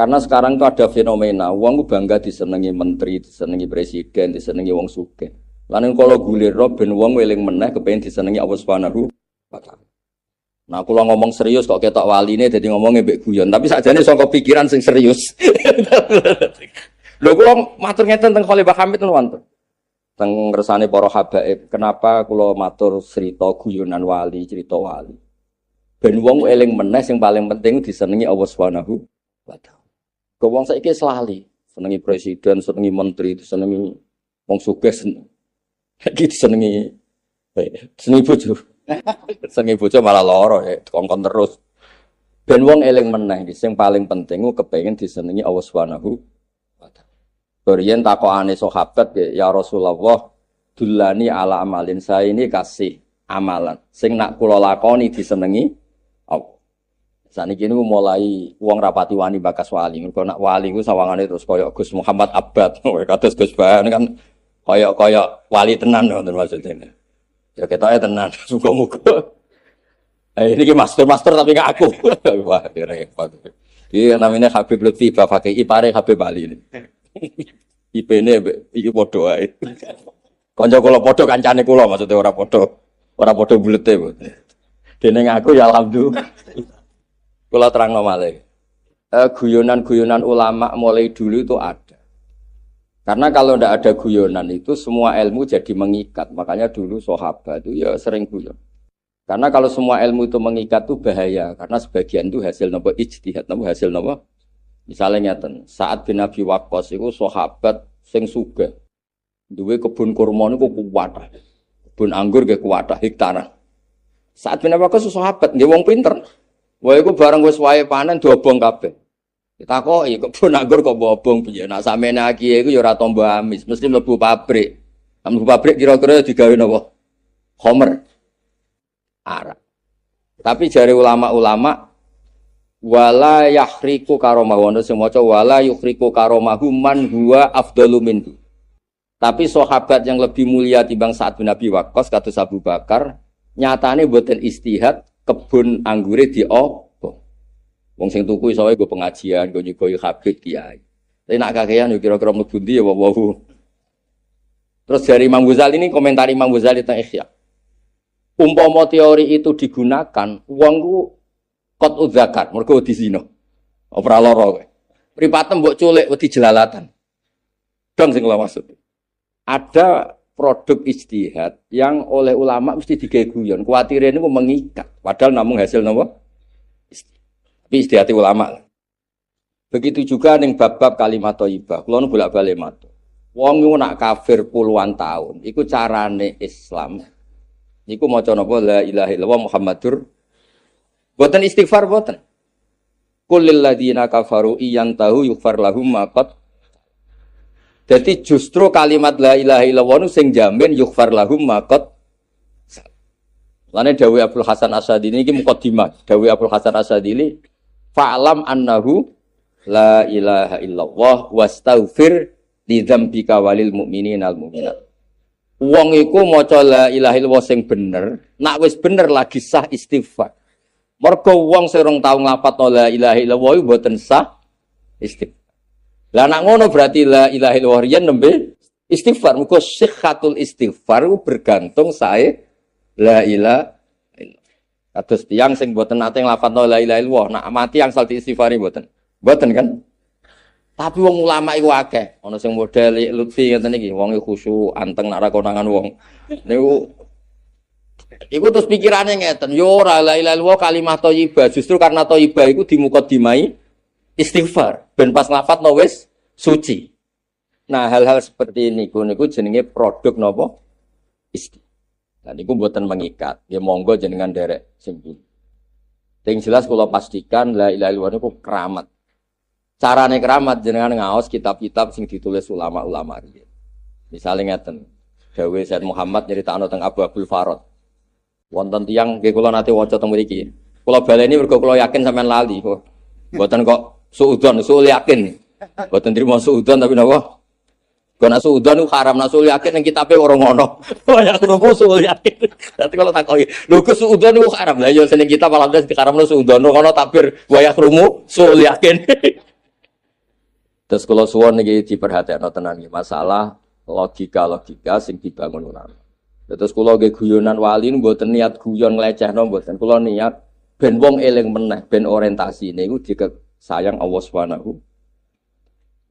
Karena sekarang tuh ada fenomena, wong ku bangga disenengi menteri, disenengi presiden, disenengi wong sugih. Lan kalau gulira ben wong eling meneh kepengin disenengi Allah Subhanahu wa taala. Nah, kula ngomong serius kok ketok waline dadi ngomongnya mbek guyon, tapi sakjane saka pikiran sing serius. Lho kula matur ngeten teng Khalifah Hamid wonten. Teng ngersane para habaib, kenapa kula matur cerita guyonan wali, cerita wali. Ben wong eling meneh sing paling penting disenengi Allah Subhanahu wa taala. Kok wong saiki selali, senengi presiden, senengi menteri, senengi wong sugih seneng. Iki disenengi senengi bojo. Senengi bojo malah lara ya, kongkon terus. Ben wong eling meneh sing paling penting ku kepengin disenengi Allah Subhanahu wa taala. Bariyen takokane sahabat ya Rasulullah, dulani ala amalin, saya ini kasih amalan sing nak kula lakoni disenengi Allah. Saniki niku mulai wong rapati wani bakas wali. Mergo nak wali ku sawangane terus kaya Gus Muhammad Abbad, kados Gus Bahan kan kaya wali tenan ngoten maksudnya. Ya ketoke tenan, muga-muga. Ini master tapi gak aku. Wah, repot. Iki namanya Habib Lutfi Bafaki, ipare Habib Ali ini. IP-ne iki padha wae. Kanca kula padha kancane kula maksudnya ora padha bulete. Dene aku ya alhamdulillah. Kula terangno malih. Guyonan-guyonan ulama mulai dulu itu ada. Karena kalau tidak ada guyonan itu semua ilmu jadi mengikat. Makanya dulu sahabat itu ya sering guyon. Karena kalau semua ilmu itu mengikat itu bahaya. Karena sebagian itu hasil nopo ijtihad, nopo hasil nopo. Misalnya ngeten, Sa'ad bin Abi Waqqas itu sahabat sing sugih. Duwe kebun kurma niku kuwatah. Kebun anggur ge kuwatah hektaran. Sa'ad bin Abi Waqqas sahabat nggih wong pinter. Wah iku bareng wis wae panen diobong kabeh. Ditakoki kebun anggur kok obong piye? Nak sampeyan iki iku ya ora tombo amis, mesti mlebu pabrik. Mlebu pabrik kira-kira digawe napa? Homer. Arak. Tapi jare ulama-ulama wala yahriku karomahu, ono sing maca wala yuhriku karomahu man huwa afdalu minhu. Tapi sahabat yang lebih mulia timbang Sa'ad bin Abi Waqqas kados Abu Bakar, nyatane mboten istihad kebun anggure diobong. Wong sing tuku iso wae go pengajian, go nyugoi Habib kiai. Tapi nak kakean yo kira-kira mlebu ndi ya wawu. Terus dari Imam Ghazali ini komentar Imam Ghazali tentang Ihya. Umpama teori itu digunakan, wong ku qat'u zakat, mergo wedi zina. Ora lara kowe. Pripatem mbok culik wedi jelalatan. Dong sing kula maksud. Ada produk ijtihad yang oleh ulama mesti digawe guyon. Kuwatire niku mengikat, padahal namung hasil napa? Tapi ijtihad ulama. Begitu juga ning bab-bab kalimat thayyibah. Kula nu bolak-balik matur. Wong niku nak kafir puluhan tahun, iku carane Islam. Niku maca napa la ilaha illallah Muhammadur. Boten istighfar boten. Qul lil ladzina kafaru iyantahu yughfar lahum ma qad. Jadi justru kalimat la ilaha illallah nu sing jamin yughfar lahum ma qad. Lane dawuh Abdul Hasan Asyadili iki mukadimah. Dawuh Abdul Hasan Asyadili fa'lam annahu la ilaha illallah wastaghfir li dzambika walil mu'minina al mu'minat. Wong iku maca la ilaha illallah sing bener, nak wis bener lagi sah istighfar. Mergo wong sing rong tau nglafadzno la ilaha illallah iku mboten sah istighfar. Lah nak ngono berarti la ilaha illallah riyen nembe istighfar. Muga sihhatul istighfar bergantung sae la ilaha illallah. Kados tiyang sing mboten nate nglafadzno la ilaha illallah, nak mati angsal diistighfari mboten. Mboten kan? Tapi wong ulama iku akeh. Ana sing model Lutfi ngeten iki, wong khusyuk anteng nak ra konangan wong. Niku iku terus pikirane ngeten, yo ora la ilaha illallah kalimat thayyibah, justru karena thayyibah iku dimukadimai istighfar ben pas lafadzno wis suci. Nah, hal-hal seperti niku jenenge produk napa? Istighfar. Nah, niku mboten mengikat. Ya monggo jenengan derek sing. Sing jelas kula pastikan la ilaha illallah niku keramat. Carane keramat jenengan ngaos kitab-kitab sing ditulis ulama-ulama riyen. Misale ngeten, dawuh Said Muhammad nyeritakno teng Abu Abdul Farad. Wonten tiyang nggih kula nate waca teng mriki. Kula baleni mergo kula yakin sampean lali kok. Mboten kok suudzon, suul yakin. Mboten trimo suudzon tapi napa? Kok nek suudzon ku haram, nek suul yakin ning kitabe ora ngono. Ya kromo suul yakin. Dadi kalau takoki, lho ku suudzon ku haram. Lah ya seneng kitab alhamdulillah dikaramno suudzon ngono takbir wa yakrumu suul yakin. Terus kalau suwon iki diperhatekno tenan iki masalah logika sing dibangun ulama. Terus kula nggih guyonan wali mboten niat guyon nglecehno mboten. Kula niat ben wong eling meneh, ben orientasine iku disayang Allah Subhanahu.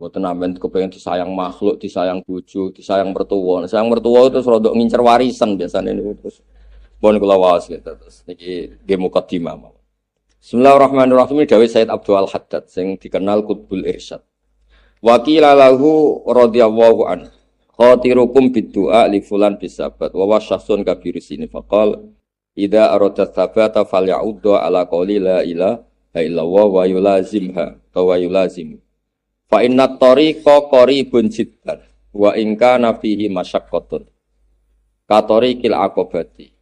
Mboten amen kepengin disayang makhluk, disayang bojo, disayang mertua. Sayang mertua terus rodok ngincer warisan biasane niku terus. Pun kula waos gitu terus niki nggih mukadimah mawon. Bismillahirrahmanirrahim. Dawuh Sayyid Abdul Haddad sing dikenal Qutbul Irsyad. Wa qila lahu radhiyallahu anhu khatirukum bid-du'a li fulan bisabat wa wasyasun kabirus ini faqal idza arada tsabata falya'uddu ala qouli la ilaha illallah wa yulazimha wa yulazim fa inna tariqa qaribun jiddan wa in kana fihi masyaqqatun ka tariqil aqabati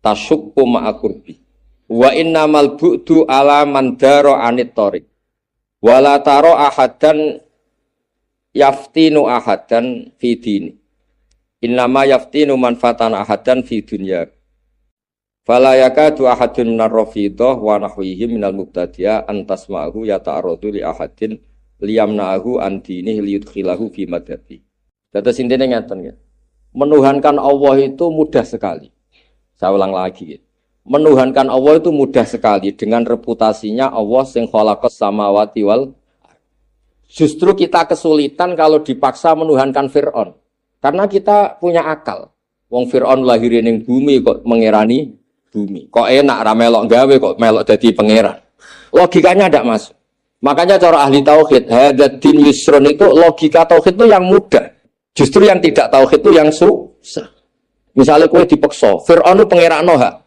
tasyukku ma'aqurbi wa innamal bu'du ala man dara anit tariq wala taro ahadan yaftinu ahadan fi dini innama yaftinu manfaatan ahadan fi dunya fala yakadu ahadun minar rafidah wa nahwihi minal mubtadi'a antasma'ahu yata'aradu li ahadin liyamna'ahu an dinihi liyudkhilahu fi madhabi. Dados intine ngaten ya. Menuhankan Allah itu mudah sekali. Saya ulang lagi ya. Menuhankan Allah itu mudah sekali dengan reputasinya Allah sing khalaqas samawati wal. Justru kita kesulitan kalau dipaksa menuhankan Fir'aun. Karena kita punya akal. Wong Fir'aun lahirin ning bumi kok mengerani bumi. Kok enak ra melok gawe kok melok dadi pangeran. Logikanya tidak masuk. Makanya cara ahli tauhid, hadzal yusrun itu logika tauhid itu yang mudah. Justru yang tidak tauhid itu yang susah. Misalnya kowe dipaksa, Fir'aun itu pangeran Noah.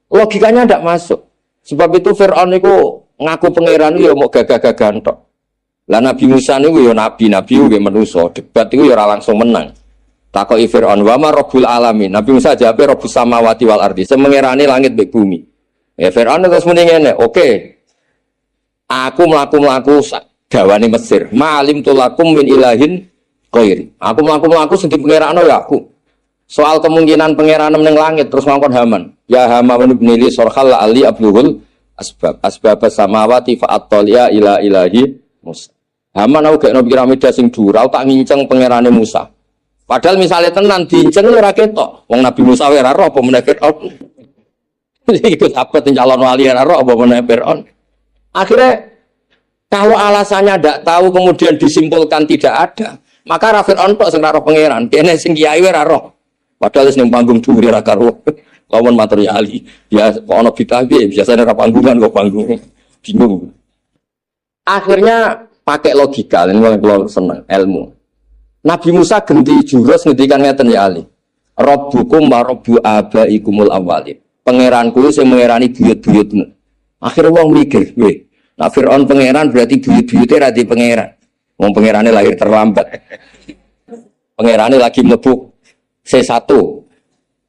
Logikanya tidak masuk. Sebab itu Fir'aun itu ngaku pangeran ya mau gagah-gagahan tok. Lah Nabi Musa niku ya nabi nggih manusa, debat iku ya ora langsung menang. Takoki Firaun, "Wa ma rabbul alamin?" Nabi Musa jawab, "Rabbus samawati wal ardi." Semengerani langit mek bumi. Ya Firaun terus muni ngene, "Oke. Aku mlaku-mlaku dawane Mesir. Ma'alim tulakum min ilahin ghairi." Aku mlaku-mlaku sing dipengerakno ya aku. Soal kemungkinan pengeranan ning langit terus ngongkon Haman. Ya Haman bin li sarhal ali abluhul asbab samawati fa'ataliya ila ilahi Musa. Haman aku gak no piramida sing dhuwur, tak nginceng pangerane Musa. Padahal misalnya tenan diinceng ora ketok. Wong Nabi Musa ora roh apa meneh Firaun. Iku sahabat calon wali ora roh apa meneh Firaun. Akhirnya kalau alasannya ndak tahu kemudian disimpulkan tidak ada, maka ra Firaun tok sing ora roh pangeran, kene sing kiai ora roh. Padahal sing panggung dhuwur ora karo. Lawan materiali. Ya kok ana bid'ah piye biasane ora panggungan kok panggung. Bingung. Akhirnya pakai logika, ini kalau seneng ilmu. Nabi Musa ganti jurus ngendikan ngeten ya Ali. Rabbukum wa rabbu abaikumul awwalin. Pangeranku sing mengerani buyut-buyutmu. Akhirnya wong mikir, weh, nah Fir'aun pangeran berarti buyut-buyute ra di pangeran. Wong pangerane lahir terlambat. Pangerane lagi mlebu C1.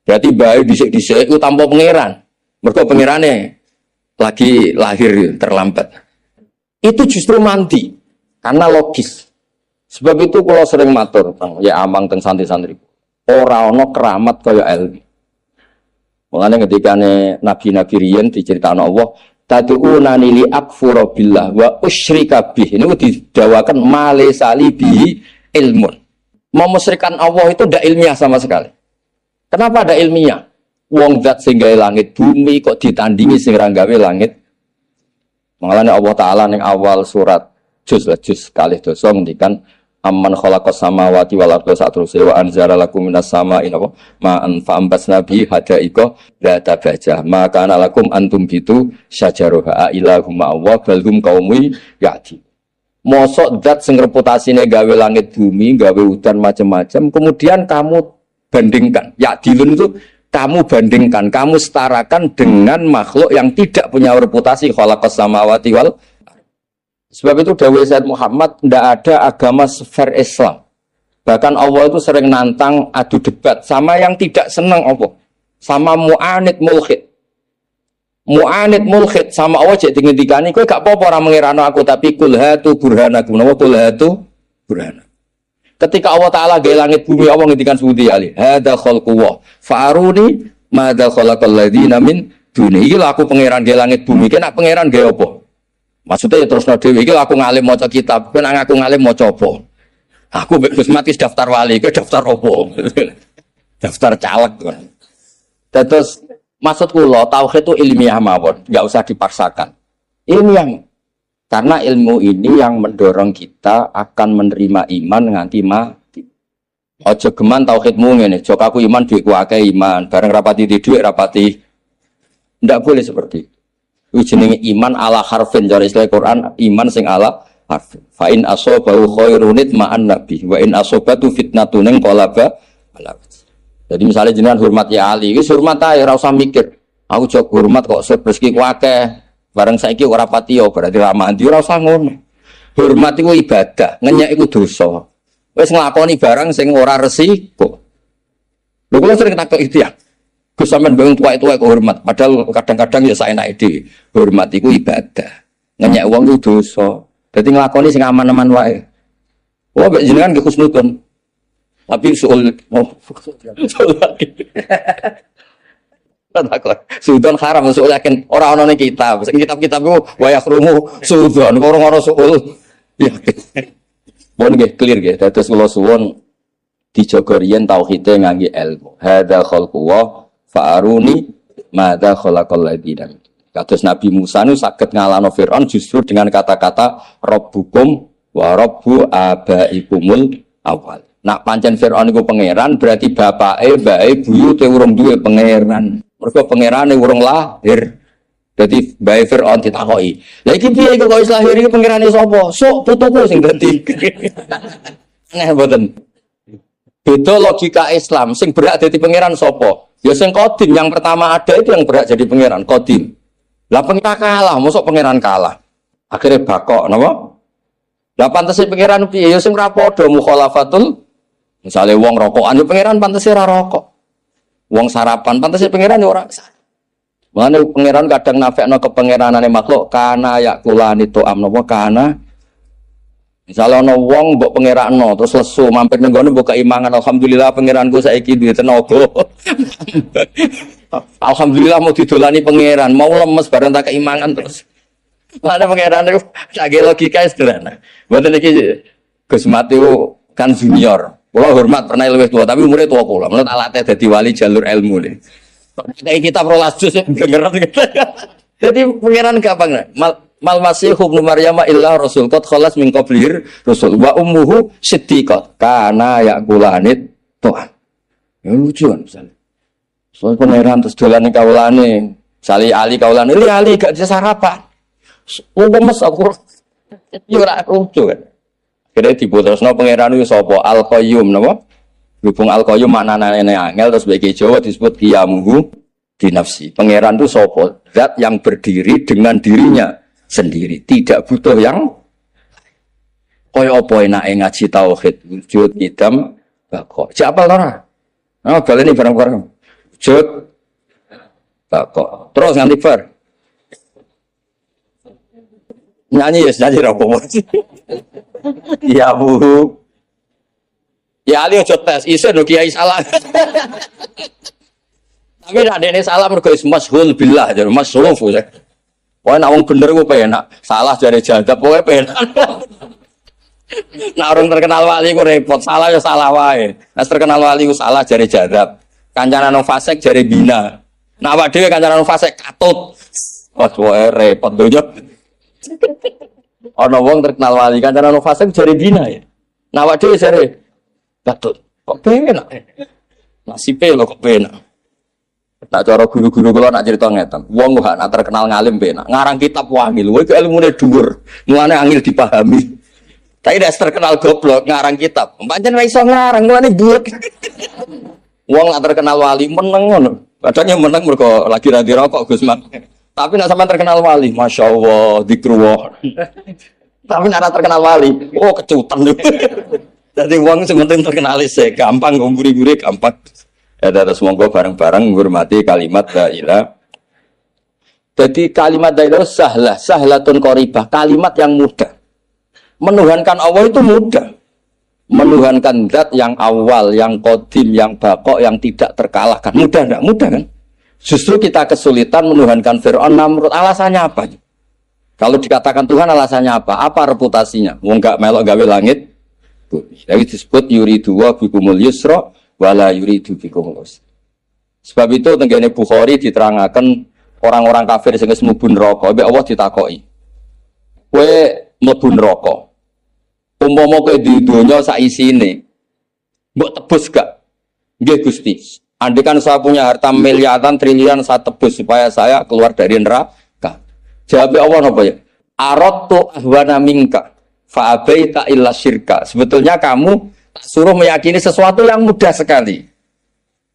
Berarti bae dhisik-dhisik iku tanpa pangeran. Mergo pangerane lagi lahir terlambat. Itu justru mandi karena logis. Sebab itu kalau sering matur ya amang teng santri-santri ora ana keramat kaya ilmu. Mulane ketika nabi-nabi riyen diceritakno Allah tad'unani li akfura billah wa usyrika bih. Ini didawakan male salibi ilmun. Memusyrikan Allah itu tidak ilmiah sama sekali. Kenapa ada ilmiah? Wong zat sing gawe langit bumi kok ditandingi sing ra gawe langit. Mengalami Allah Ta'ala yang awal surat juz kalih dosa ngendikan amman khalaqas samawati wal arda satruse wa anzala lakum minas samaa'i ma'an fa'ambasna bihi hadaiqa la tabajah ma kana lakum antum bitu syajaruha ilahum Allah bal hum qaumi ya'ti. Mosok zat sing reputasine gawe langit bumi, gawe udan macam-macam, kemudian kamu bandingkan. Ya'dilun itu kamu bandingkan, kamu setarakan dengan makhluk yang tidak punya reputasi khalaqas samawati wal. Sebab itu dawuh Sayyid Muhammad tidak ada agama sfer Islam. Bahkan Allah itu sering nantang adu debat sama yang tidak senang Allah. Sama mu'anid mulhid. Mu'anid mulhid sama Allah jadi ngendikani kowe gak apa-apa ora mengirano aku tapi kul hatu burhanakum. Napa kul hatu burhana. Ketika Allah Ta'ala gawe langit bumi Allah ngendikan sudi ali. Hadza khalqullah. Fa'aruni madza khalaqal ladzina min duni. Iki lho aku pangeran gawe langit bumi. Kena pangeran gawe apa? Maksudnya ya terus dhewe iki aku ngalim maca kitab, kowe nek aku ngalim maca apa? Aku Gus Mati daftar wali, kowe daftar apa? Daftar caleg kan. Terus maksud kula tauhid itu ilmiah mawon, enggak usah dipaksakan. Ini yang karena ilmu ini yang mendorong kita akan menerima iman nganti mati. Aja geman tauhidmu ngene, jok aku iman dhuwitku akeh iman, bareng rapati dhuwit rapati. Ndak boleh seperti itu. Jenenge iman ala harfin cara istilah Quran, iman sing ala harfin. Fa in asabahu khairun ma'an nabi wa in asabatu fitnatun qalaba ala. Jadi misalnya jenengan hormat ya Ali, wis hormat ae ora usah mikir. Aku jog hormat kok rezekiku akeh. Bareng saiki ora pati yo berarti ra mandi ora usah ngono. Hormat iku ibadah, ngenyek iku dosa. Wis nglakoni barang sing ora resiko. Lho kula sering takok itu ya. Gus sampean bangun tua-tua kok hormat, padahal kadang-kadang ya saenake dhewe. Hormat iku ibadah. Ngenyek wong iku dosa. Dadi nglakoni sing aman-aman wae. Wah, mbek jenengan nggih husnudon. Tapi soal Sudon haram soal yakin orang orang ini kitab. Kitab-kitab itu wayak rumu sudon orang-orang soal yakin. Mohon nggih clear nggih. Dados kula suwun dijaga riyen tauhide ngangge ilmu. Hadza khalqullah fa'aruni madza khalaqal ladina. Kados Nabi Musa nu saged ngalahno Firaun justru dengan kata-kata rabbukum wa rabbu abaikumul awal. Nak pancen Firaun iku pangeran berarti bapake, mbake, buyute urung duwe pangeran. Mergo pangerane urung lahir. Dadi mbake Firaun ditakoki. Lah iki piye kok wis lahir iki pangerane sapa? Sok putuku sing dadi. Nggih mboten. Beda logika Islam sing berhak dadi pangeran sapa? Ya sing qadim yang pertama ada itu yang berhak jadi pangeran, qadim. Lah pangeran kalah, mosok pangeran kalah. Akhirnya bakok napa? Lah pantese pangeran piye? Ya sing ora padha mukhalafatul. Misale wong rokokan yo pangeran pantese ora rokok. Wong sarapan pantese pangeran yo ora. Mane pangeran kadang nafekno kepangeranane makhluk kana yakulani to'am napa kana. Misale ana wong mbok pangerakno terus lesu mampir ning ngene mbok keimangan alhamdulillah pangeranku saiki duwe tenaga. Alhamdulillah mau didolani pangeran, mau lemes bareng tak keimangan terus. Mane pangeran iku sak logika sederhana. Mboten iki Gus Mati kan junior. Kula hormat pernah luwih tua, tapi umure tua kula. Menurut alatnya dadi wali jalur ilmu nih. Kayak kita prolas jus dengeran gitu. Jadi pangeran gampang. Mal masih ibnu Maryam illa rasul qad khalas min qablih rasul wa ummuhu siddiqah kana yaqulanit Tuhan. Ya lucu kan misalnya. Soal pangeran terus dolane kawulane, sali ali kawulane, ali gak bisa sarapan. Lemes aku. Ya ora lucu kan. Kira diputusno pangeran itu sapa? Al-Qayyum napa? Hubung Al-Qayyum maknane angel terus bagi Jawa disebut qiyamuhu di nafsi. Pangeran itu sapa? Zat yang berdiri dengan dirinya sendiri, tidak butuh yang kaya apa enake ngaji tauhid, wujud idam bako. Siapa ora? Nah, baleni barang-barang. Wujud bako. Terus nganti bar. Nyanyi ya, nyanyi apa sih? Ya Bu. Ya Ali ojo tes, iso no kiai salah. Tapi nek dene salah mergo is masyhul billah, jadi masruf. Pokoke nek wong bener ku penak, salah jare jadab pokoke penak. Nek orang terkenal wali ku repot, salah ya salah wae. Nek terkenal wali ku salah jare jadab. Kancanan wong fasik jare bina. Nek awak dhewe kancanan wong fasik katut. Wah, pokoke repot donya. Ana wong terkenal wali kancanan wong fasik jare bina ya. Nek awak dhewe jare katut. Kok penak? Nasibe lho kok penak. Nak cara guru-guru kula nak cerita ngeten. Wong kok nak terkenal ngalim penak. Ngarang kitab wangil, kowe ilmune dhuwur. Mulane angel dipahami. Tapi nek terkenal goblok ngarang kitab. Pancen ora iso ngarang, mulane buek. Wong nak terkenal wali meneng ngono. Padahal meneng mergo lagi ra dirokok Gus Mat. Tapi nak sampean terkenal wali, masyaallah zikrullah. Tapi nak terkenal wali, oh kecutan. Dadi wong sing penting terkenal sih, gampang ngumpuri-ngumpuri gampang. Ya terus monggo bareng-bareng menghormati kalimat la ilaha. Jadi kalimat la ilaha sahlah, sahlatun qaribah, kalimat yang mudah. Menuhankan Allah itu mudah. Menuhankan zat yang awal, yang qadim, yang baqo, yang tidak terkalahkan. Mudah enggak? Mudah kan? Justru kita kesulitan menuhankan Fir'aun Namrud. Alasannya apa? Kalau dikatakan Tuhan alasannya apa? Apa reputasinya? Wong gak melok gawe langit. Jadi disebut yuridu wa bikumul yusra wala yuridu bikumul usra. Sebab itu tenggene Bukhari diterangkan orang-orang kafir sing mlebu neraka, mbek Allah ditakoki. Kowe mlebu neraka. Umpama kowe di donya sak isine, mbok tebus gak? Nggih Gusti. Andaikan saya punya harta miliaran triliun saya tebus supaya saya keluar dari neraka. Jawab Allah apa ya? Aradtu ahwana minka fa abaita illa syirka. Sebetulnya kamu suruh meyakini sesuatu yang mudah sekali.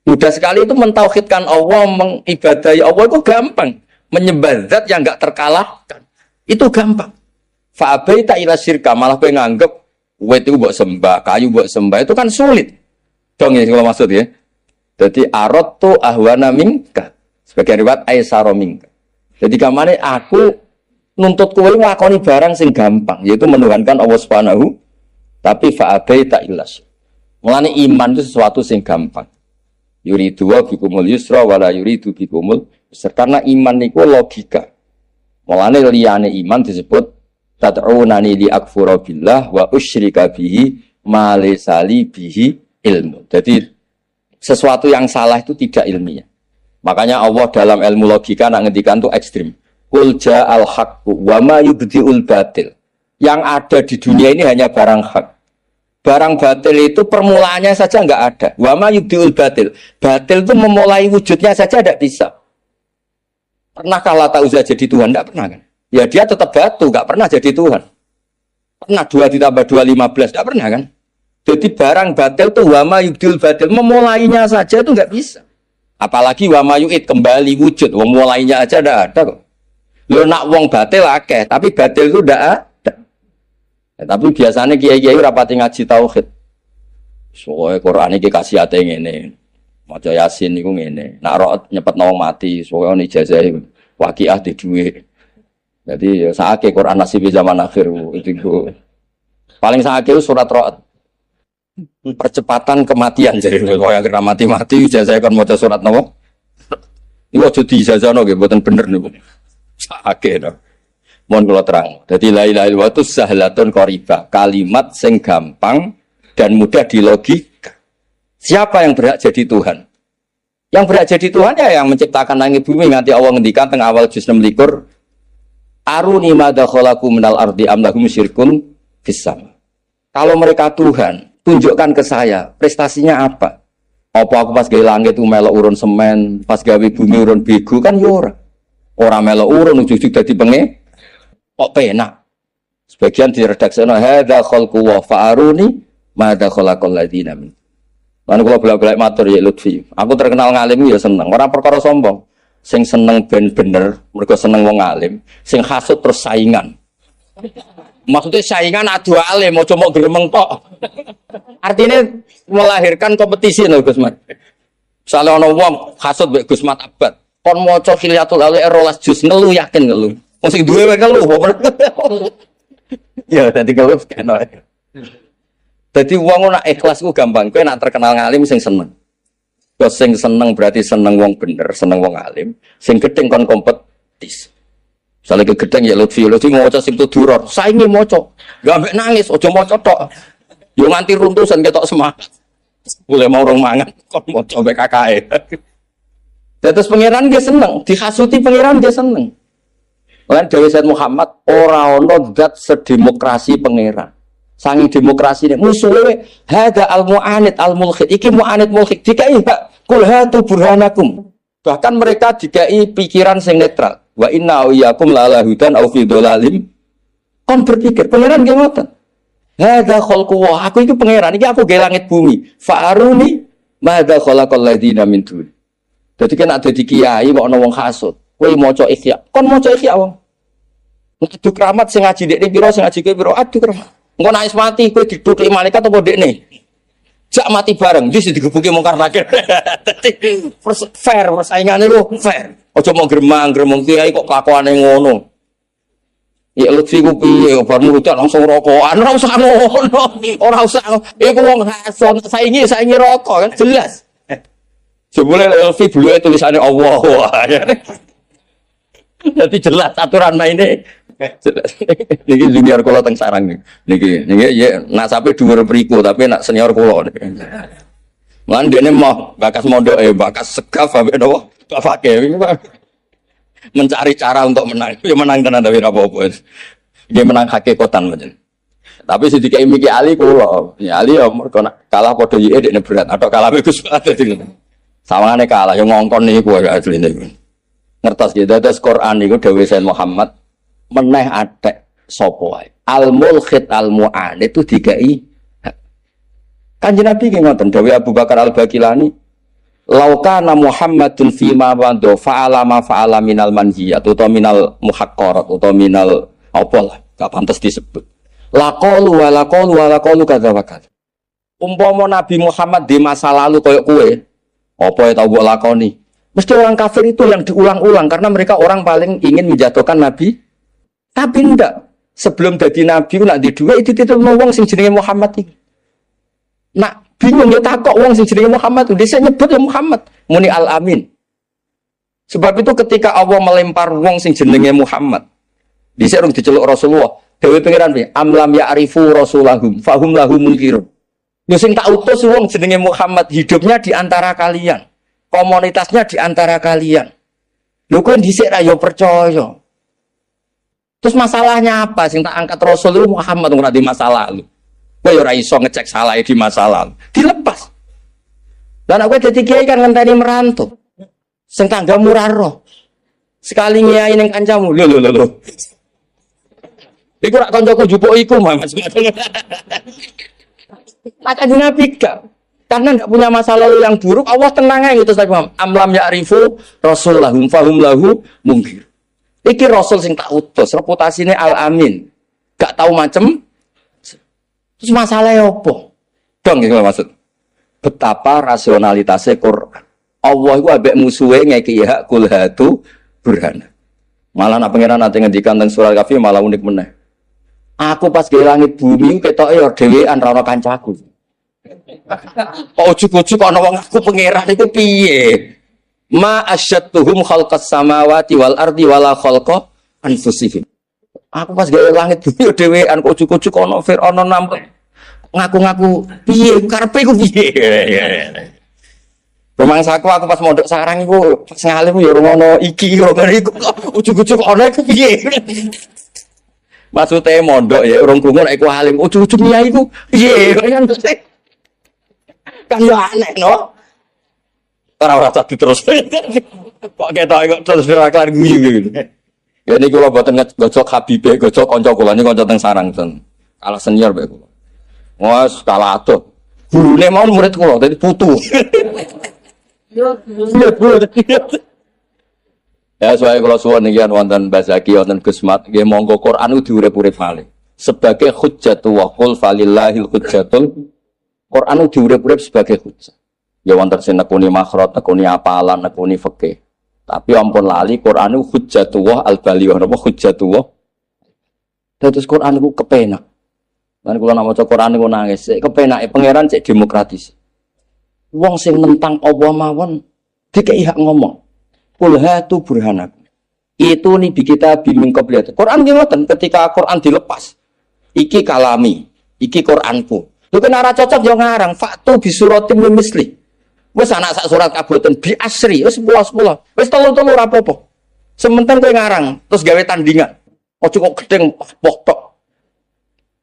Mudah sekali itu mentauhidkan Allah, mengibadahi Allah itu gampang. Menyembah zat yang enggak terkalahkan. Itu gampang. Fa abaita illa syirka, malah kowe nganggep wit itu mbok sembah, kayu mbok sembah itu kan sulit. Dong ya kalau maksud ya. Jadi aradtu ahwana minka. Sebagai riwayat aisara minka. Jadi kamane aku nuntut kowe nglakoni barang sing gampang, yaitu menuhankan Allah Subhanahu, tapi fa abaita illa syirka. Mulane iman itu sesuatu sing gampang. Yuridu wa bikumul yusra wala yuridu bikumul usra. Karena iman niku logika. Mulane liyane iman disebut tad'unani li akfura billah wa usyrika bihi ma laysa li bihi ilmu. Jadi sesuatu yang salah itu tidak ilmiah. Makanya Allah dalam ilmu logika nak ngendikan itu ekstrim. Qul ja'al haqqu wa ma yubdi'ul batil. Yang ada di dunia ini hanya barang hak. Barang batil itu permulaannya saja enggak ada. Wa ma yubdi'ul batil. Batil itu memulai wujudnya saja tidak bisa. Pernahkah Lata Uzza jadi Tuhan? Enggak pernah kan? Ya dia tetap batu, enggak pernah jadi Tuhan. Pernah 2 ditambah 2 15, enggak pernah kan? Jadi barang batil itu wama yubdil batil, memulainya saja itu nggak bisa. Apalagi wama yu'id kembali wujud, memulainya aja nggak ada kok. Lo nak wong batil akeh, tapi batil itu nggak ada. Ya, tapi biasanya kiai-kiai rapati ngaji tauhid. Soalnya Quran ini kasih hati ngene, maca Yasin itu ngene. Nak roh nyepet nawang mati, soalnya ijazah waqiah di duit. Jadi saake Quran nasib zaman akhir itu paling saake surat roh. Percepatan kematian jadi kalau yang kena mati ijazah kan mau surat nopo ini wajib diijazah nopo buatan bener nih sakit no mohon kalau terang jadi la ilaha illallah itu sahlatun qaribah kalimat sing gampang dan mudah dilogika. Siapa yang berhak jadi Tuhan? Yang berhak jadi Tuhan ya yang menciptakan langit bumi. Nanti Allah ngendikan teng awal juz 6 aruni madza khalaqu minal ardi am lahum syirkun fis sama. Kalau mereka Tuhan, tunjukkan ke saya, prestasinya apa? Apa aku pas gawe langit itu melok urun semen, pas gawe bumi urun bego kan ya ora. Ora melok urun ujug-ujug dadi penge. Kok penak. Sebagian diredaksiono hadza khalqu wa fa'aruni madza khalaqal ladina min. Lan kula bolak-balik matur ya Lutfi. Aku terkenal ngalim ya seneng, ora perkara sombong. Sing seneng ben bener, mergo seneng wong alim, sing hasud terus saingan. Maksudnya saingan adu alim, mau cuma geremeng tok. Artinya melahirkan kompetisi loh Gus Mat. Misalnya ono wong hasud mbek Gus Mat Abad, kon maca Khilyatul Auliya 12 juz ngelu yakin ngelu. Wong sing duwe wae ngelu. Ya dadi ngelu kena. Dadi wong ora ikhlas ku gampang, kowe nak terkenal ngalim sing seneng. Terus sing seneng berarti seneng wong bener, seneng wong alim, sing gedeng kon kompetisi. Misalnya kegedeng ya Lutfi maca Sibtu Duror, saingi maca, gak ambek nangis, ojo maca tok. Yo nganti runtusan ketok semangat. Boleh mau rong mangan, kok maca ambek kakake. Terus pangeran dia seneng, dihasuti pangeran dia seneng. Lan Dewi Said Muhammad ora ono zat sedemokrasi pangeran. Sangi demokrasi ini musuhe hada al-mu'anid al-mulhid. Iki mu'anid mulhid dikai hak kul hatu burhanakum. Bahkan mereka dikai pikiran sing netral. Wa inna iyyakum la ala hudan aw fi dhalalim. Kon berpikir pangeran nggih ngoten. Hada khalqu wa aku iki pangeran iki aku gawe langit bumi. Fa'aruni madza khalaqal ladina min dun. Dadi kan ada di kiai kok ana wong hasud. Kowe maca Ihya. Kon maca Ihya wong. Adu keramat sing ngaji dekne pira sing ngaji kowe pira adu keramat. Engko nek mati kowe diduduki malaikat apa dekne? Jak mati bareng wis digebuki mungkar nakir. Dadi fair persaingane lho fair. Aja mau gremang kiai kok kelakuane ngono. Ya Lutfi ku piye bar murutan langsung rokokan ora usah ngono. Ora usah. Iku wong hason saingi rokok kan jelas. Jebule Lutfi buluke tulisane Allah. Jadi jelas aturan maine Niki junior kula teng sarang niki. Niki ya nasabe dhuwur mriku tapi nak senior kula. Lan dene mau bakas mondoke, bakas segaf ambek napa? Bapake mencari cara untuk menang. Ya menang tenan tapi ora apa-apa. Dia menang hakikatan pancen. Tapi sedikit Miki Ali kula. Ya Ali ya mergo kalah padha yike dekne berat atau kalah Gus Dadi. Sawangane kalah ya ngongkon niku asline. Ngertos gitu terus Quran niku dawuh Sayyid Muhammad meneh atek sapa wae. Al-mulkhid al-mu'an itu dikai Kanjeng Nabi nggih ngoten dawuh Abu Bakar Al-Baqilani laukana Muhammadun fima wando fa'ala ma fa'ala minal manhiyat atau minal muhaqqarat atau minal apa lah gak pantas disebut laqalu kadza wa kadza umpama Nabi Muhammad di masa lalu koyo kowe apa ya tau mbok lakoni mesti orang kafir itu yang diulang-ulang karena mereka orang paling ingin menjatuhkan Nabi tapi ndak sebelum jadi Nabi nak di dua itu wong sing jenenge Muhammad iki nak bingung ya takok wong sing jenenge Muhammad dhisik nyebut ya Muhammad muni al-amin sebab itu ketika Allah melempar wong sing jenenge Muhammad dhisik urung diceluk Rasulullah dewe pengiran piye amlam ya'rifu rasulahum fahum lahu munkirun yo sing tak utus wong jenenge Muhammad hidupnya di antara kalian komunitasnya di antara kalian lho kok dhisik ra yo percaya terus masalahnya apa sing tak angkat Rasul itu Muhammad ora di masa lalu kowe ora iso ngecek salah di masa lalu. Dilepas. Lah nek kowe dadi kiai kan ngenteni merantau. Sing tanggamu ora roh. Sekali nyai ning kancamu. Lho. Iku rak kancaku jupuk iku, Mas. Maka Nabi gak. Karena enggak punya masa lalu yang buruk, Allah tenang aja gitu Nabi Muhammad. Amlam ya'rifu rasulahum fahum lahu mungkir. Iki rasul sing tak utus, reputasine al-amin. Gak tahu macem terus masalahnya apa? Dong gitu maksud. Betapa rasionalitasnya Quran. Allah itu ambek musuhe ngeki hak kulhatu burhan. Malah nak pangeran nanti ngendikan teng surah Kahfi malah unik meneh. Aku pas ke langit bumi ketoke yo dhewean ra ono kancaku. Kok ujug-ujug ana wong aku pangeran iku piye? Ma asyattuhum khalqas samawati wal ardi wala khalqa anfusihim. Aku pas gawe langit bumi dhewean kok cucu-cucu ana Firaun nampak ngaku-ngaku piye karepe ku piye. Rumangsaku aku pas mondok sarang iku pas ngalim ya ngono iki ngono iku ujug-ujug ana iku piye. Maksude mondok ya urung krungu nek iku alim ujug-ujug nyai iku piye kan yo aneh no. Ora usah diterus. Kok ketok kok terus ora kelar guyu. Ya ini kalau buatan gocok Habibie, gocok konco kula ini konco teng sarang ten, kalah senior be kula. Wah kalah atuh. Gurune mau murid kula, jadi putu. Ya soalnya kalau suwon nikian wonten Bazaki, wonten Gusmat, nggih monggo Quran diurip-urip malih. Sebagai hujjatul wa qul falillahil hujjatul. Quran diurip-urip sebagai hujjah. Ya wonten sing nekuni makhraj, nekuni apalan, nekuni fikih. Tapi ampun lali Quran itu hujjatullah al-baliyah napa hujjatullah. Terus Quran itu kepenak. Lan kula nak maca Quran niku nangis. Kepenake pangeran cek demokratis. Wong sing nentang Allah mawon dikei hak ngomong. Qul hatu burhanakum. Itu nih di kita bimbing qabliyat. Quran nggih ngoten ketika Quran dilepas. Iki kalami, iki Quranku. Lho nek ora cocok yo ngarang faktu bisuratim misli. Wes anak sak surat kabutan bi asri, wes 10. Wes telu-telu ora apa-apa. Sementing kowe ngarang, terus gawe tandingan. Ojo kok gedeng poh tok.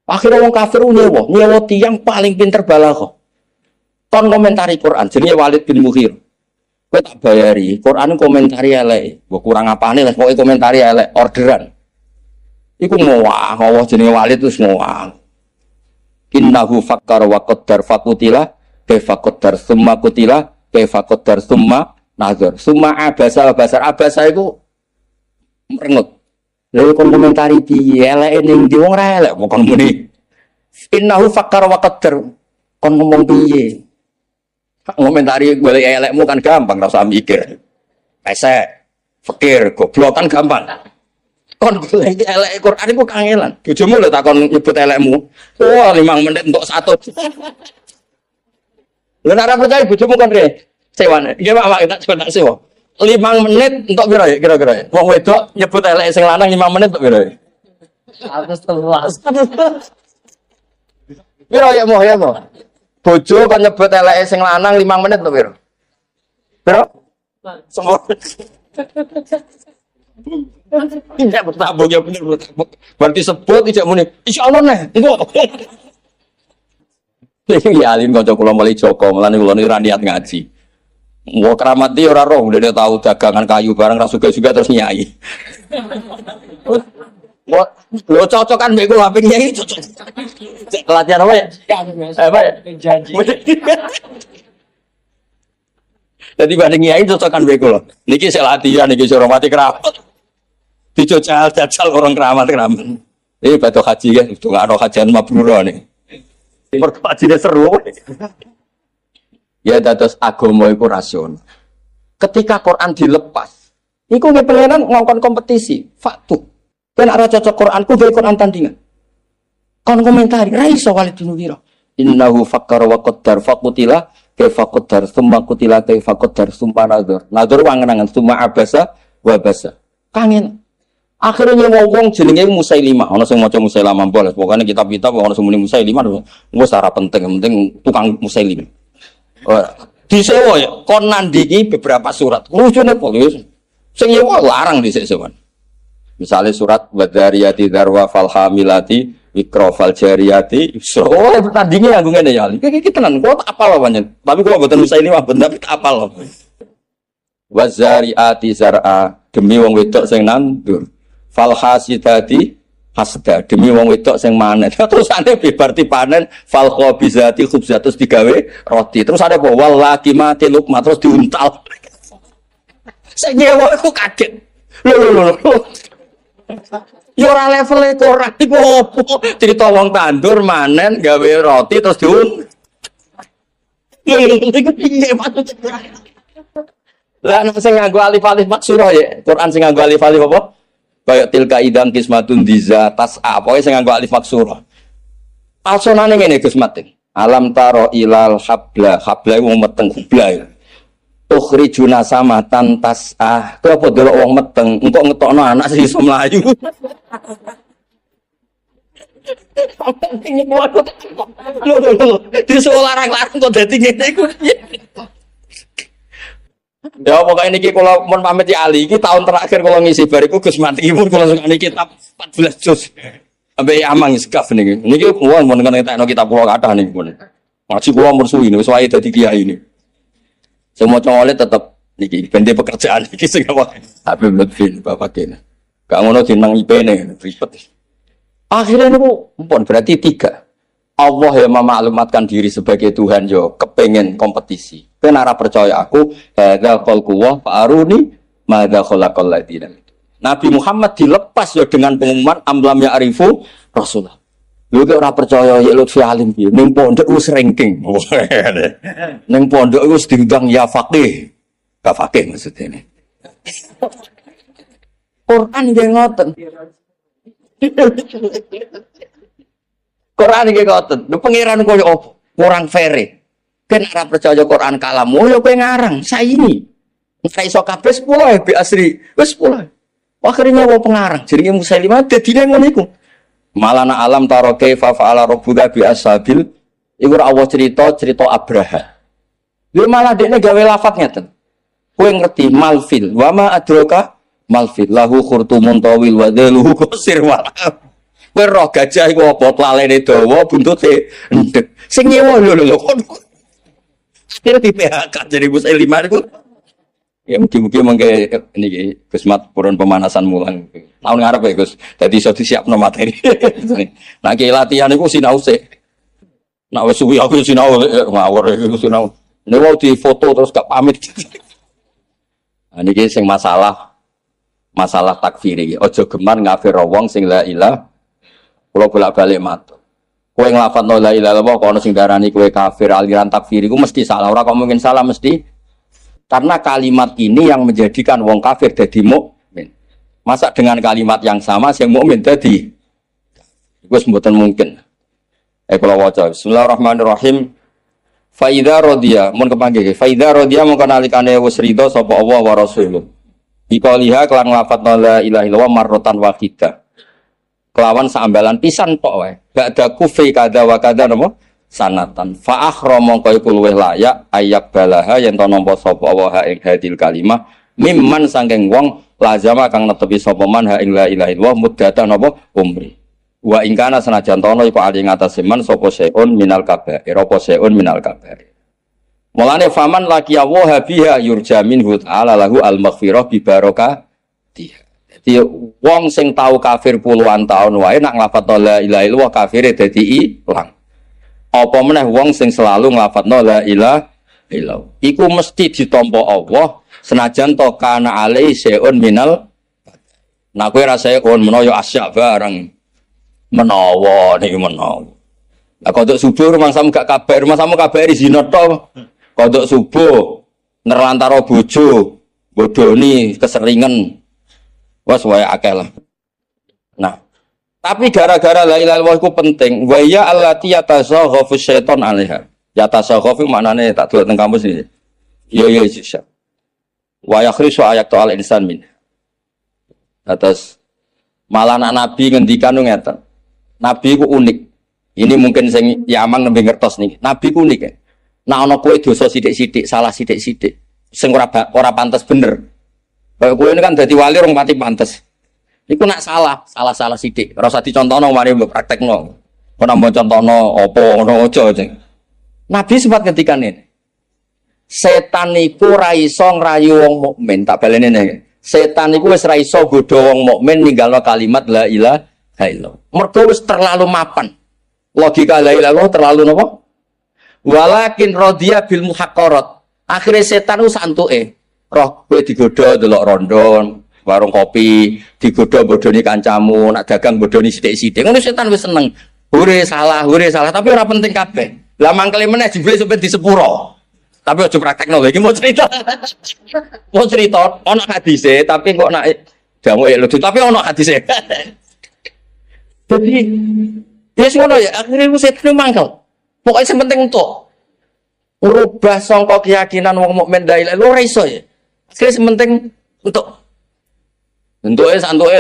Akhirnya wong kafir nyewa tiyang paling pinter balaghah. Kon komentari Quran jenenge Walid bin Mughir. Kowe tak bayari, Quran komentari elek. Mbok kurang apane lah pokoke komentari elek orderan. Iku ngowah, Allah jenenge Walid terus ngowah. Innahu fakkar wa qaddar fakutila kaifa qaddar summa kutila kaifa qaddar summa nazar summa abasa iku merengut lha kon komentari piye eleke ning ndi wong ra elek kok muni innahu fakkar wa qaddar kon ngomong piye komentari golek elekmu kan gampang ra usah mikir pesek fikir goblok kan gampang kon golek elek Quran iku kangelan bojomu lho takon nyebut elekmu wah 5 menit untuk 1 Lha nek percaya bojomu kan re. Sewane. Nggih Pak, kita coba tak sewa. 5 menit entuk piro ya kira-kira? Wong wedok nyebut elek sing lanang 5 menit entuk piro? 113. Piro ya mau. Bojo kan nyebut eleke sing lanang 5 menit lho piro? Piro? Semua. Tidak bertabung ya bener bertabung. Berarti sebut tidak muni. Insyaallah neh. Engko. Iki ya alim kanca kula mulai Joko, mulane kula niku ra niat ngaji. Wah keramat dia ora roh, dia tahu dagangan kayu barang ra juga terus nyai. Wah, lo cocokan mbek kula ping nyai cocok. Latihan apa ya? Apa ya? Janji. Jadi banding nyai cocokan mbek kula. Niki sik latihan niki suruh mati keramat. Dicocol jajal orang keramat. Ini batu haji kan, itu nggak ada hajian mabrur nih. Hajinya seru. Ya dados agama iku rasional. Ketika Quran dilepas, iku nggih pengenan ngongkon kompetisi, faktu. Ben ora cocok Quranku gawe Quran tandingan. Kon komentari ra iso walidun wira. Innahu fakkara wa qaddar faqutila kaifa qaddar tsumma qutila kaifa qaddar tsumma nadzur. Nadzur wangenangan tsumma abasa wa basa. Kangen. Akhirnya ngomong jenenge Musailimah, ana sing maca Musailimah boleh. Pokoknya kitab-kitab ana sing muni Musailimah wis ora penting tukang Musailimah. Disewa ya, kon nandingi beberapa surat. Lucunya polis. Sing nyewa larang dhisik sewan. Misalnya surat Wadariyati Darwa Falhamilati Ikra Faljariyati Yusra. Oh, pertandinge nganggo ngene ya. Iki tenan kok tak apal apa tapi kok mboten Musailimah ben tapi tak apal. Wazariati zar'a demi wong wedok sing nandur. Falhasidati hasda demi wong wedok sing manen. Terus ane berarti panen fal khabizati khubzat terus digawe roti. Terus ada apa wallaki mati lukma terus diuntal. Sing nyewa iku kaget. Lho. Ya ora levele ora iku opo? Cerita wong tandur manen gawe roti terus diuntal. Iku piye maksudnya? Lah nek sing nganggo alif-alif maksura ya, Quran sing nganggo alif-alif apa? Kayak tilka idam kismatun diza tas'a pokoke sing nganggo alif maksura. Alsonane ngene Gus Matin. Alam taro ilal habla wong meteng habla. Tukhrijuna samatan tas'a. Ku apa delok wong meteng engko ngetokno anak sing iso mlayu. Lho. Disuruh larang-larang kok dadi ngene iku. Ya pokoknya niki kalau mau pamit ya Ali, ini tahun terakhir kalau ngisi bariku Gus Mati pun kalau suka niki kitab 14 juz, sampai amang iskaf niki. Niki kulo mau dengan kitab pulau kata niki pun. Masih kulo musuh ini, sesuai dari kiai ini. Semua cowok tetap niki, bende pekerjaan niki segala. Tapi lebih bapak kena. Gak ngono jenang IP nih, ribet. Akhirnya niku, pun berarti 3. Allah yang memaklumatkan diri sebagai Tuhan yo kepengen kompetisi. Kenara percaya aku hadza khalqullah fa'aruni madza khalaqal ladina. Nabi Muhammad dilepas yo dengan pengumuman amlam ya'rifu Rasulullah. Lho kok ora percaya ya Lutfi Alim piye? Ning pondok wis ranking. Ning pondok wis diundang ya faqih. Ka faqih maksudnya ini. Quran nggih ngoten. Quran iki ngoten. Lho pangeran koyo opo? Kurang fair. Kan ora percaya Quran kalamu yo kowe ngarang saini. Ora iso kabeh 10 bi asri. Wis 10. Akhirnya wong pengarang jenenge Musailimah dadine ngono iku. Malana alam taro kaifa fa'ala rabbuka bi ashabil. Iku Allah cerita Abraha. Lha malah dekne gawe lafaz ngeten. Kowe ngerti malfil wa ma adraka malfil lahu khurtumun tawil wa dhaluhu qasir wa kowe roh gajah iku apa tlalene dawa buntute endhek. Sing nyewa lho. Kira di PHK jadi Musailimah itu. Ya mungkin mengke niki Gus Mat purun pemanasan mulang. Tahun ngarep ya Gus. Dadi iso disiapno materi. Nah ki latihan iku sinau sik. Nak wis suwi aku sinau ngawur iku sinau. Nek mau di foto terus gak pamit. Nah niki sing masalah takfir iki. Aja gemar ngafir wong sing la ilah. Kula bolak-balik matur. Kowe nglafadzno la ilaha illallah kok ana sing darani kowe kafir aliran takfir iku mesti salah. Ora kok mungkin salah mesti karena kalimat ini yang menjadikan wong kafir dadi mukmin. Masa dengan kalimat yang sama sing mukmin dadi wis mboten mungkin. Kula waca Bismillahirrahmanirrahim. Fa idza radiya mun kepanggih fa idza radiya mongko nalikane wis ridho sapa Allah wa rasuluh. Biqaliha kelan nglafadzno la ilaha illallah marratan wahidah. kelawan saambalan pisan tok wae. Ba'da kufi kada wa kada napa sanatan. Fa akhra mongko iku luweh layak ayak balaha yen to nampa sapa wa ing hadil kalimah mimman sangking wong lazama kang netepi sapa man ha ing la ilaha illallah muddatan napa umri. Wa ingkana senajan tono iku ali ngatasé man sapa seun minal kabair apa seun minal kabair. Mulane faman laki Allah biha yurja minhu ta'ala lahu al-maghfirah bi barakatiha. Jadi wong sing tau kafir puluhan tahun wae nak nglafadzno la ilaha illallah kafire dadi ilang. Apa meneh wong sing selalu nglafadzno la ilaha illallah iku mesti ditampa Allah senajan to kana alai seun minal. Nah kowe ra seun menawa ya asyak bareng. Menawa niki menawa. Lah kodok subuh rumah sama gak kabar, rumah sama kabar zina to. Kodok subuh nerlantara bojo, bodoni keseringan. Wes wae akeh lah. Nah, tapi gara-gara la ilaha illallah iku penting. Wa ya allati yatazaghafu syaiton 'alaiha. Yatazaghafu maknane tak delok teng kampus iki. Iya Syekh. Wa yakhrisu ayat al insan min. Atas malah anak Nabi ngendikan ngeten. Nabi ku unik. Ini mungkin sing Yamang nembe ngertos niki. Nabi ku unik ya. Nah ana kowe dosa sithik-sithik, salah sithik-sithik, sing ora pantes bener. Kaya kowe ini kan dadi wali rong pati pantes. Iku nak salah sithik, ora usah dicontohno mari mbok praktekno. Ora mbok contohno apa ngono aja. Nabi sempat ngendikan ini. Setan iku ora iso ngrayu wong mukmin, tak baleni nek. Setan iku wis ora iso godho wong mukmin ninggalno kalimat la ilaha illallah. Mergo wis terlalu mapan. Logika la ilaha illallah terlalu napa? Walakin radhiya bil muhaqqarat. Akhire setan ku santuke. Roh kowe digodha delok rondo, warung kopi, digodha bodoni kancamu, nak dagang bodoni sithik-sithik. Ngono setan wis seneng. Hure salah, tapi ora penting kabeh. Lah mangkele meneh jebule sampe di sepuro. Tapi aja praktekno lho iki mau cerita. Mau cerita ana hadise tapi kok nak jamu lucu tapi ana hadise. Jadi ya ngono ya akhire setan mangkel. Pokoknya yang penting untuk merubah sangka keyakinan wong mukmin la ilaha illallah ora iso ya. Akhirnya yang penting untuk santuke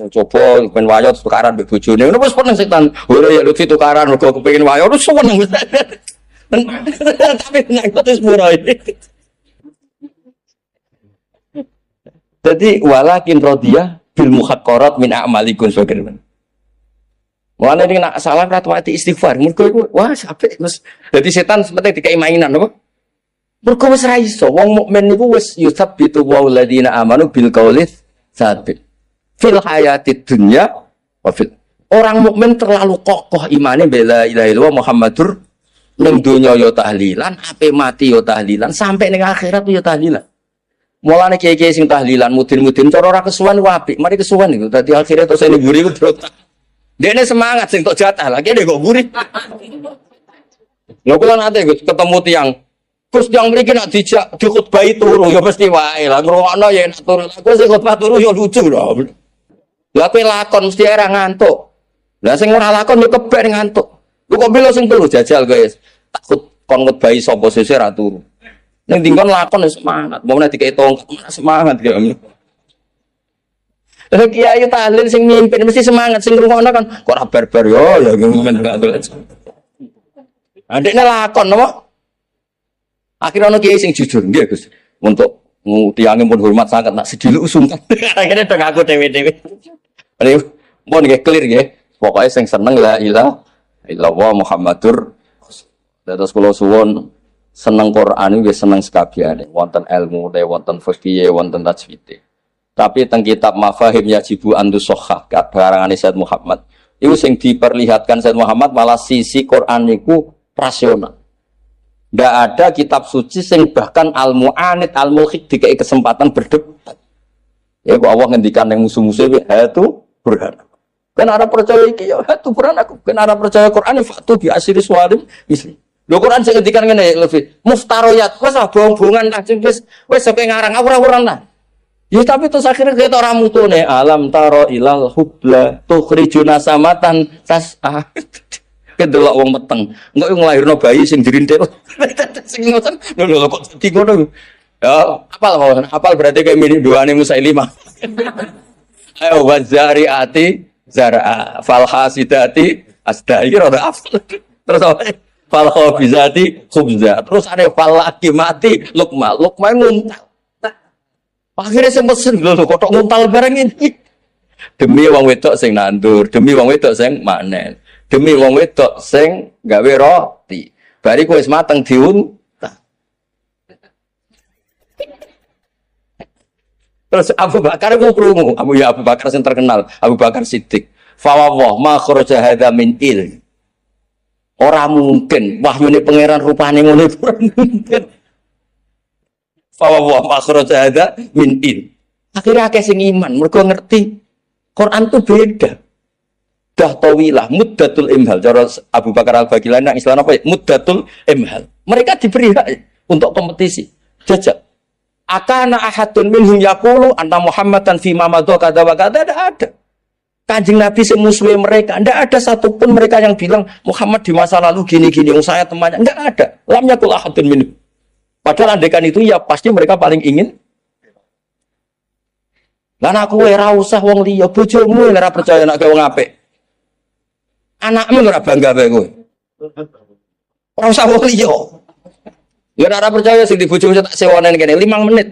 coba ben wayo tukaran mbek bojone. Ngono wis peneng setan. Ora ya lucu tukaran mergo kepengin wayo terus seneng wis. Tapi nek terus murah ini. Jadi walakin radhiya bil muhaqqarat min a'malikum sebagainya. Mulane nek nak salah ra mati istighfar. Mergo iku wah apik Gus. Dadi setan sepenting dikai mainan apa? Mergo wis ra iso. Wong mukmin niku wis yusabbitu wal ladina amanu bil qauli tsabit. Fil hayatid dunya wa fil. Orang mukmin terlalu kokoh imane bela ilaha illallah Muhammadur ning donya ya tahlilan, ape mati ya tahlilan, sampai ning akhirat ya tahlilan. Mulane kiai-kiai sing tahlilan mudin-mudin cara ora kesuwen ku apik. Mari kesuwen iku dadi akhirat terus ning buri ku Dene semangat sing tok jatah lagi dia kok gurih. Lho kula nate ketemu tiang. Gus tiang mriki nak dijak dikhutbahi turu ya mesti wae lah ngrungokno ya enak turu. Aku sing khutbah turu ya lucu lho. Lah kowe lakon mesti ora ngantuk. Lah sing ora lakon yo kebek ngantuk. Lu kok belo sing turu jajal guys. Takut kon khutbahi sapa sesuk ra turu. Ning dingkon lakon semangat. Mau nek dikei tongkat semangat ya. Lah kiai tahlil sing mimpin mesti semangat sing ngrungokno kan kok ora barbar yo ya ngono gak tulis. Adekne lakon apa? Akhirnya ono kiai sing jujur nggih Gus. Untuk tiange pun hormat sangat nak sediluk sungkan. Akhirnya dong aku dewe-dewe. Ayo pun nggih clear nggih. Pokoke sing seneng la ilaha illallah Muhammadur Rasulullah. Kula suwun seneng Quran iki seneng sekabehane. Wonten ilmu, wonten fikih, wonten tajwid. Tapi teng kitab Mafahim Yajibu Andu Sohah karangane Said Muhammad itu sing diperlihatkan Said Muhammad malah sisi Quran niku rasional. Ndak ada kitab suci sing bahkan al-mu'anid al-mulhid dikai kesempatan berdebat. Ya kok Allah ngendikan yang musuh-musuh itu burhan. Kan arah percaya iki ya itu burhan aku. Kan arah percaya Quran fatu bi asri suwarim misli. Lho Quran sing ngendikan ngene lebih muftariyat wis bohong-bohongan wis sampe ngarang ora-ora lah. Ya tapi terus akhirnya kita orang mutune alam taro ilal hubla tukhrijuna samatan tasah. Kedelok wong meteng. Engko nglahirno bayi sing jerintil. Sing ngoten lho kok dadi ngono. Ya apal berarti kayak mirip doane Musailimah. Ayo wazariati zar'a fal hasidati asda iki rada afdal. Terus apa? Fal khabizati khubza. Terus ada fal akimati lukma. Lukma nguntal. Akhirnya saya pesen lho kok nguntal barang ini. Demi wong wedok sing nandur, demi wong wedok sing manen, demi wong wedok sing gawe roti. Bariku wis mateng diuntal. Terus Abu Bakar ku krungu, Abu Bakar sing terkenal, Abu Bakar Siddiq. Fa wallah ma kharaja hadza min il. Ora mungkin wahyune pangeran rupane ngono ora mungkin. Fa wallah ma kharaja hadza min il. Akhirnya akeh sing iman, mergo ngerti Quran itu beda. Dah tawilah muddatul imhal. Cara Abu Bakar Al-Bagilani yang istilah apa ya? Muddatul imhal. Mereka diberi hak untuk kompetisi. Jajak. Akana ahadun minhum yaqulu anna Muhammadan fi ma madha kada wa kada ada. Kanjeng Nabi semusuhi mereka, tidak ada satupun mereka yang bilang Muhammad di masa lalu gini-gini, yang saya temannya, tidak ada. Lam yakul ahadun minhum. Padahal andekan itu ya pasti mereka paling ingin. Lan aku ora usah wong liya, bojomu ora percaya nek wong apik. Anakmu ora bangga bae kowe. Ora usah wong liya. Ya ora percaya sing di bojomu tak sewonen kene 5 menit.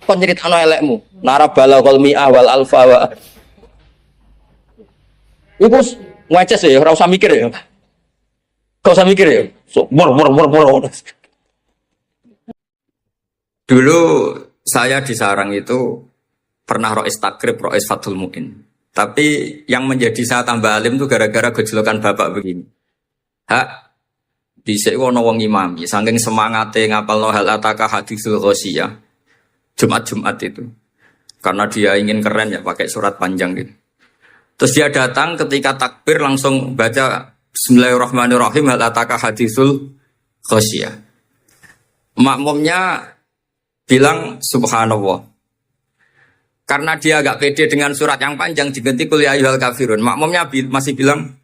Kon nyritano elekmu. Nara balagul mi'ah wal alfa wa. Iku ngecas ya, ora usah mikir ya. Kau usah mikir ya. So, mor. Dulu saya di Sarang itu pernah rois takrib, rois Fathul Mu'in. Tapi yang menjadi saya tambah alim itu gara-gara gejolokan bapak begini. Hak, dhisik ana wong imami, saking semangate ngapalno hal ataka hadisul ghosiyah. Jumat-Jumat itu. Karena dia ingin keren ya pakai surat panjang gitu. Terus dia datang ketika takbir langsung baca Bismillahirrahmanirrahim hal ataka hadisul ghosiyah. Makmumnya bilang subhanallah. Karena dia agak pede dengan surat yang panjang diganti kul ya ayyuhal kafirun. Makmumnya masih bilang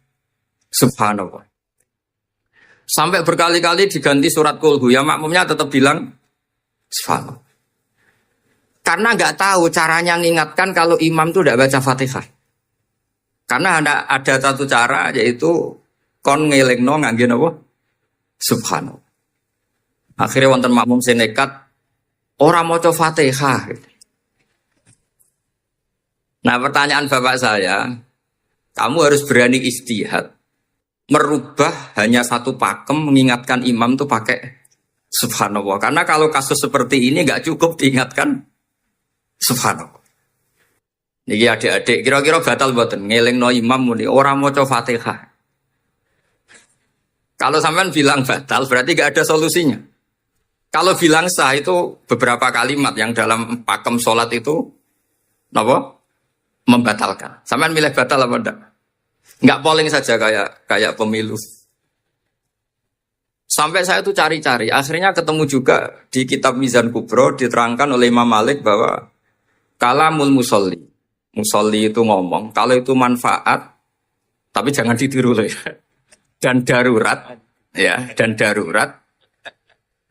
subhanallah. Sampai berkali-kali diganti surat kulhu, ya makmumnya tetap bilang subhanallah. Karena nggak tahu caranya mengingatkan kalau imam itu tidak baca Fatihah. Karena ada satu cara yaitu kon ngelingno ngangge napa? Subhanallah. Akhirnya wonten makmum sing nekat ora maca Fatihah. Nah, pertanyaan bapak saya, kamu harus berani ijtihad. Merubah hanya satu pakem mengingatkan imam itu pakai subhanallah. Karena kalau kasus seperti ini nggak cukup diingatkan subhanallah. Niki adik-adik kira-kira batal mboten ngelingno imam muni ora maca Fatihah. Kalau sampean bilang batal berarti nggak ada solusinya. Kalau bilang sah itu beberapa kalimat yang dalam pakem sholat itu napa? Membatalkan. Sampean milih batal apa enggak? Enggak polling saja kayak pemilu. Sampai saya tuh cari-cari, akhirnya ketemu juga di kitab Mizan Kubro diterangkan oleh Imam Malik bahwa kalamul musolli. Musolli itu ngomong, kalau itu manfaat, tapi jangan ditiru loh ya. Dan darurat, ya, dan darurat,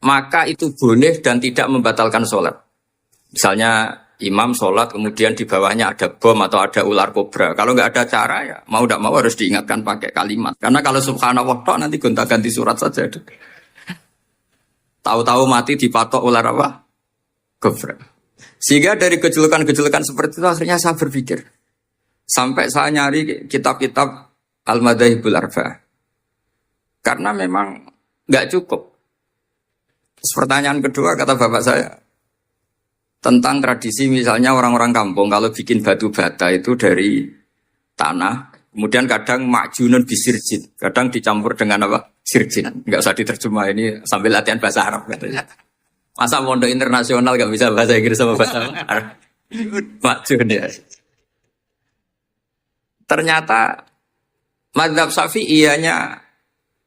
maka itu boleh dan tidak membatalkan sholat. Misalnya imam sholat kemudian di bawahnya ada bom atau ada ular kobra. Kalau nggak ada cara ya mau tidak mau harus diingatkan pakai kalimat. Karena kalau subhanallah nanti gonta-ganti surat saja. Tahu-tahu mati dipatok ular apa? Kobra. Sehingga dari gejolokan-gejolokan seperti itu akhirnya saya berpikir. Sampai saya nyari kitab-kitab Al-Madzhabul Arba'ah. Karena memang nggak cukup. Terus pertanyaan kedua kata bapak saya tentang tradisi misalnya orang-orang kampung kalau bikin batu bata itu dari tanah, kemudian kadang makjunun bisirjin, kadang dicampur dengan apa? Sirjin. Nggak usah diterjemah ini sambil latihan bahasa Arab katanya. Masa pondok internasional nggak bisa bahasa Inggris sama bahasa Arab? Makjun ya. Ternyata mazhab Syafi'i ianya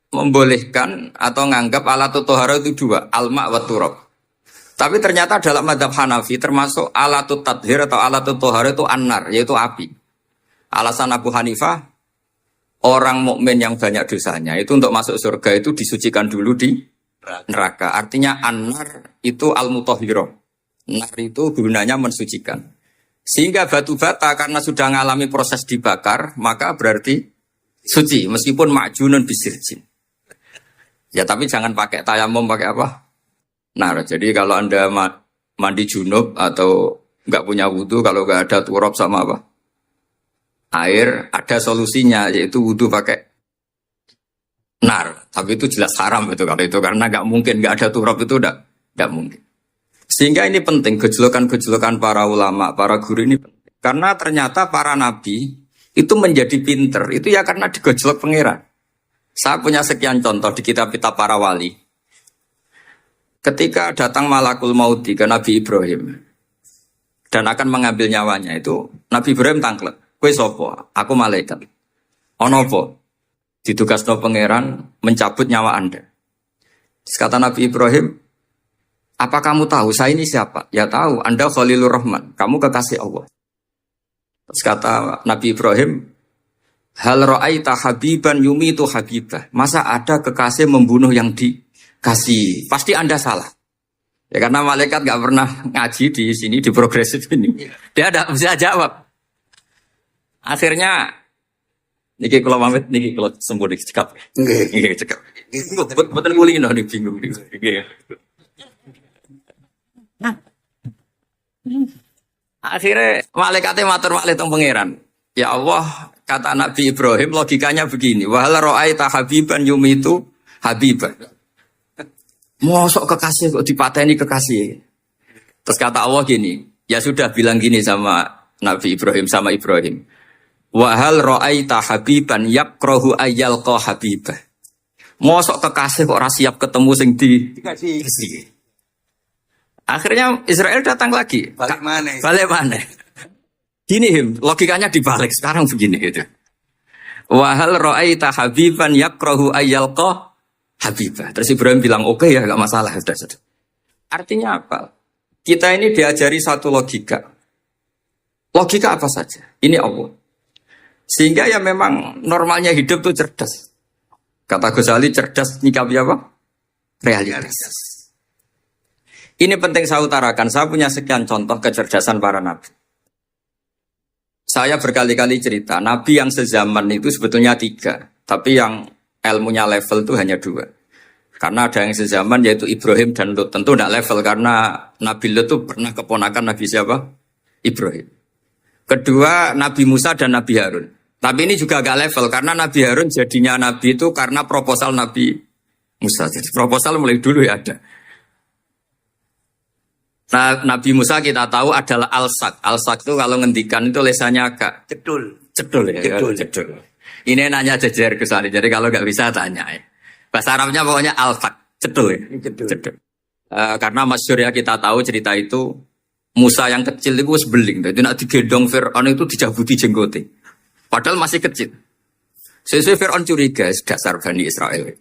membolehkan atau nganggap alat tohara itu dua, alma wa turab. Tapi ternyata dalam mazhab Hanafi termasuk alatut tadhir atau alatut tohara itu annar, yaitu api. Alasan Abu Hanifah, orang mukmin yang banyak dosanya itu untuk masuk surga itu disucikan dulu di neraka. Artinya annar itu al-mutahhirah. Nar itu gunanya mensucikan. Sehingga batu bata karena sudah mengalami proses dibakar, maka berarti suci meskipun ma'junun bisirjin. Ya tapi jangan pakai tayamum, pakai apa? Nah, jadi kalau Anda mandi junub atau nggak punya wudhu, kalau nggak ada turab sama apa? Air, ada solusinya yaitu wudhu pakai nar. Tapi itu jelas haram itu kalau itu karena nggak mungkin nggak ada turab itu nggak mungkin. Sehingga ini penting gejolokan para ulama, para guru ini penting. Karena ternyata para nabi itu menjadi pinter itu ya karena digojlok pangeran. Saya punya sekian contoh di kitab-kitab para wali. Ketika datang malakul mauti ke Nabi Ibrahim dan akan mengambil nyawanya itu Nabi Ibrahim tangklet. Kowe sapa? Aku malaikat. Ono apa? Ditugasno pangeran mencabut nyawa Anda. Terus kata Nabi Ibrahim, apa kamu tahu saya ini siapa? Ya tahu, Anda Khalilur Rahman, kamu kekasih Allah. Terus kata Nabi Ibrahim, hal ra'aita habiban yumitu habibah. Masa ada kekasih membunuh yang dikasih? Pasti Anda salah. Ya karena malaikat gak pernah ngaji di sini, di progresif ini. Dia tidak bisa jawab. Akhirnya niki kalau pamit, niki kalau sembuh niki cekap. Niki cekap. Betul kulino nih bingung nih. Akhirnya malaikatnya matur malih teng pangeran. Ya Allah, kata Nabi Ibrahim logikanya begini. Wahal ra'aita habiban yumitu habiban. Mosok kekasih kok dipateni kekasih. Terus kata Allah gini, ya sudah bilang gini sama Nabi Ibrahim sama Ibrahim. Wahal ra'aita habiban yakrahu ayyalqa habibah. Mosok kekasih kok ora siap ketemu sing dikasih. Akhirnya Israel datang lagi. Balik mana? Gini logikanya dibalik sekarang begini gitu. Wahal ra'aita habiban yakrahu ayyalqa habibah. Terus Ibrahim bilang oke ya enggak masalah sudah. Artinya apa? Kita ini diajari satu logika. Logika apa saja? Ini Allah. Sehingga ya memang normalnya hidup tuh cerdas. Kata Ghazali cerdas nyikapi apa? Realitas. Ini penting saya utarakan. Saya punya sekian contoh kecerdasan para nabi. Saya berkali-kali cerita, nabi yang sezaman itu sebetulnya 3. Tapi yang ilmunya level itu hanya 2. Karena ada yang sezaman yaitu Ibrahim dan Lut. Tentu tidak level karena Nabi Lut itu pernah keponakan Nabi siapa? Ibrahim. Kedua Nabi Musa dan Nabi Harun. Tapi ini juga agak level karena Nabi Harun jadinya Nabi itu karena proposal Nabi Musa. Jadi proposal mulai dulu ya ada. Nah, Nabi Musa kita tahu adalah al-sak. Al-sak itu kalau ngendikan itu lesannya agak cedul ya. Cedul. Ini nanya jejer ke sana. Jadi kalau nggak bisa tanya ya. Bahasa Arabnya pokoknya al-sak. Cedul ya. Cedul. Karena masyhur ya kita tahu cerita itu Musa yang kecil itu sebeling. Jadi nak digendong Fir'aun itu dijabuti jenggote. Padahal masih kecil. Sesuai Fir'aun curiga dasar Bani Israel.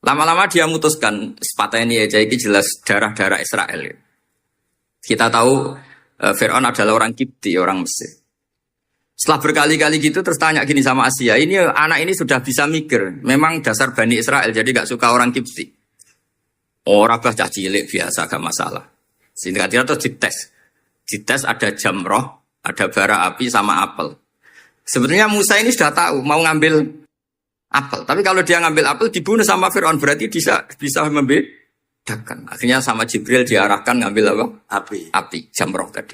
Lama-lama dia memutuskan sepatah ini aja ini jelas darah-darah Israel. Kita tahu Fir'aun adalah orang Kipti, orang Mesir. Setelah berkali-kali gitu terus tanya gini sama Asia, ini anak ini sudah bisa mikir. Memang dasar Bani Israel jadi gak suka orang Kipti. Orang cah cilik biasa gak masalah. Sehingga dia terus dites. Dites ada jamroh, ada bara api sama apel. Sebenarnya Musa ini sudah tahu mau ngambil apel. Tapi kalau dia ngambil apel dibunuh sama Fir'aun berarti bisa membedakan. Akhirnya sama Jibril diarahkan ngambil apa? Api, jamroh tadi.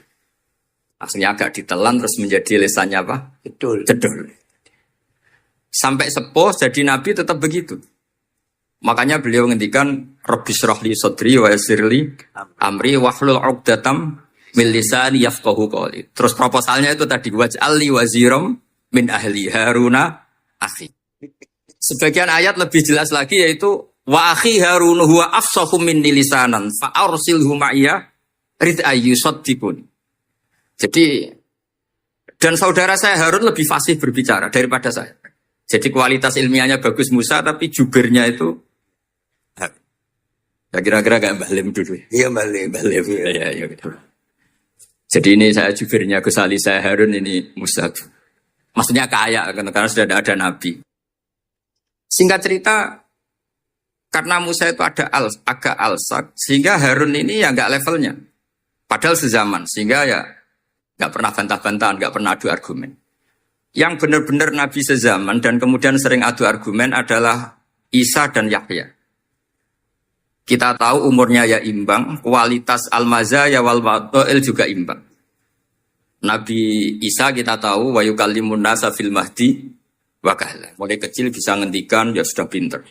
Akhirnya agak ditelan terus menjadi lesannya apa? Cedul. Sampai sepuh jadi nabi tetap begitu. Makanya beliau ngendikan Rabbi shrah li sadri wa yassir li amri wahlul 'uqdatam min lisani yafqahu qawli. Terus proposalnya itu tadi waj'al li waziram min ahli Haruna akhi. Sebagian ayat lebih jelas lagi yaitu wa akhi Harun huwa afsahu minni lisanan fa arsilhu ma'iyya rid ayyusaddiqun. Jadi dan saudara saya Harun lebih fasih berbicara daripada saya. Jadi kualitas ilmiahnya bagus Musa tapi jubirnya itu ya kira-kira kayak Mbah Lim dulu. Iya Mbah Lim. Ya gitu. Jadi ini saya jubirnya Gus Ali, saya Harun, ini Musa. Maksudnya kaya karena sudah ada nabi. Singkat cerita, karena Musa itu ada agak alsak, sehingga Harun ini ya nggak levelnya. Padahal sezaman, sehingga ya nggak pernah bantah-bantahan, nggak pernah adu argumen. Yang benar-benar Nabi sezaman dan kemudian sering adu argumen adalah Isa dan Yahya. Kita tahu umurnya ya imbang, kualitas al-mazaya wal wada'il juga imbang. Nabi Isa kita tahu wa yukallimun nasa fil mahdi wa kahla. Mulai kecil bisa ngendikan, ya sudah pinter.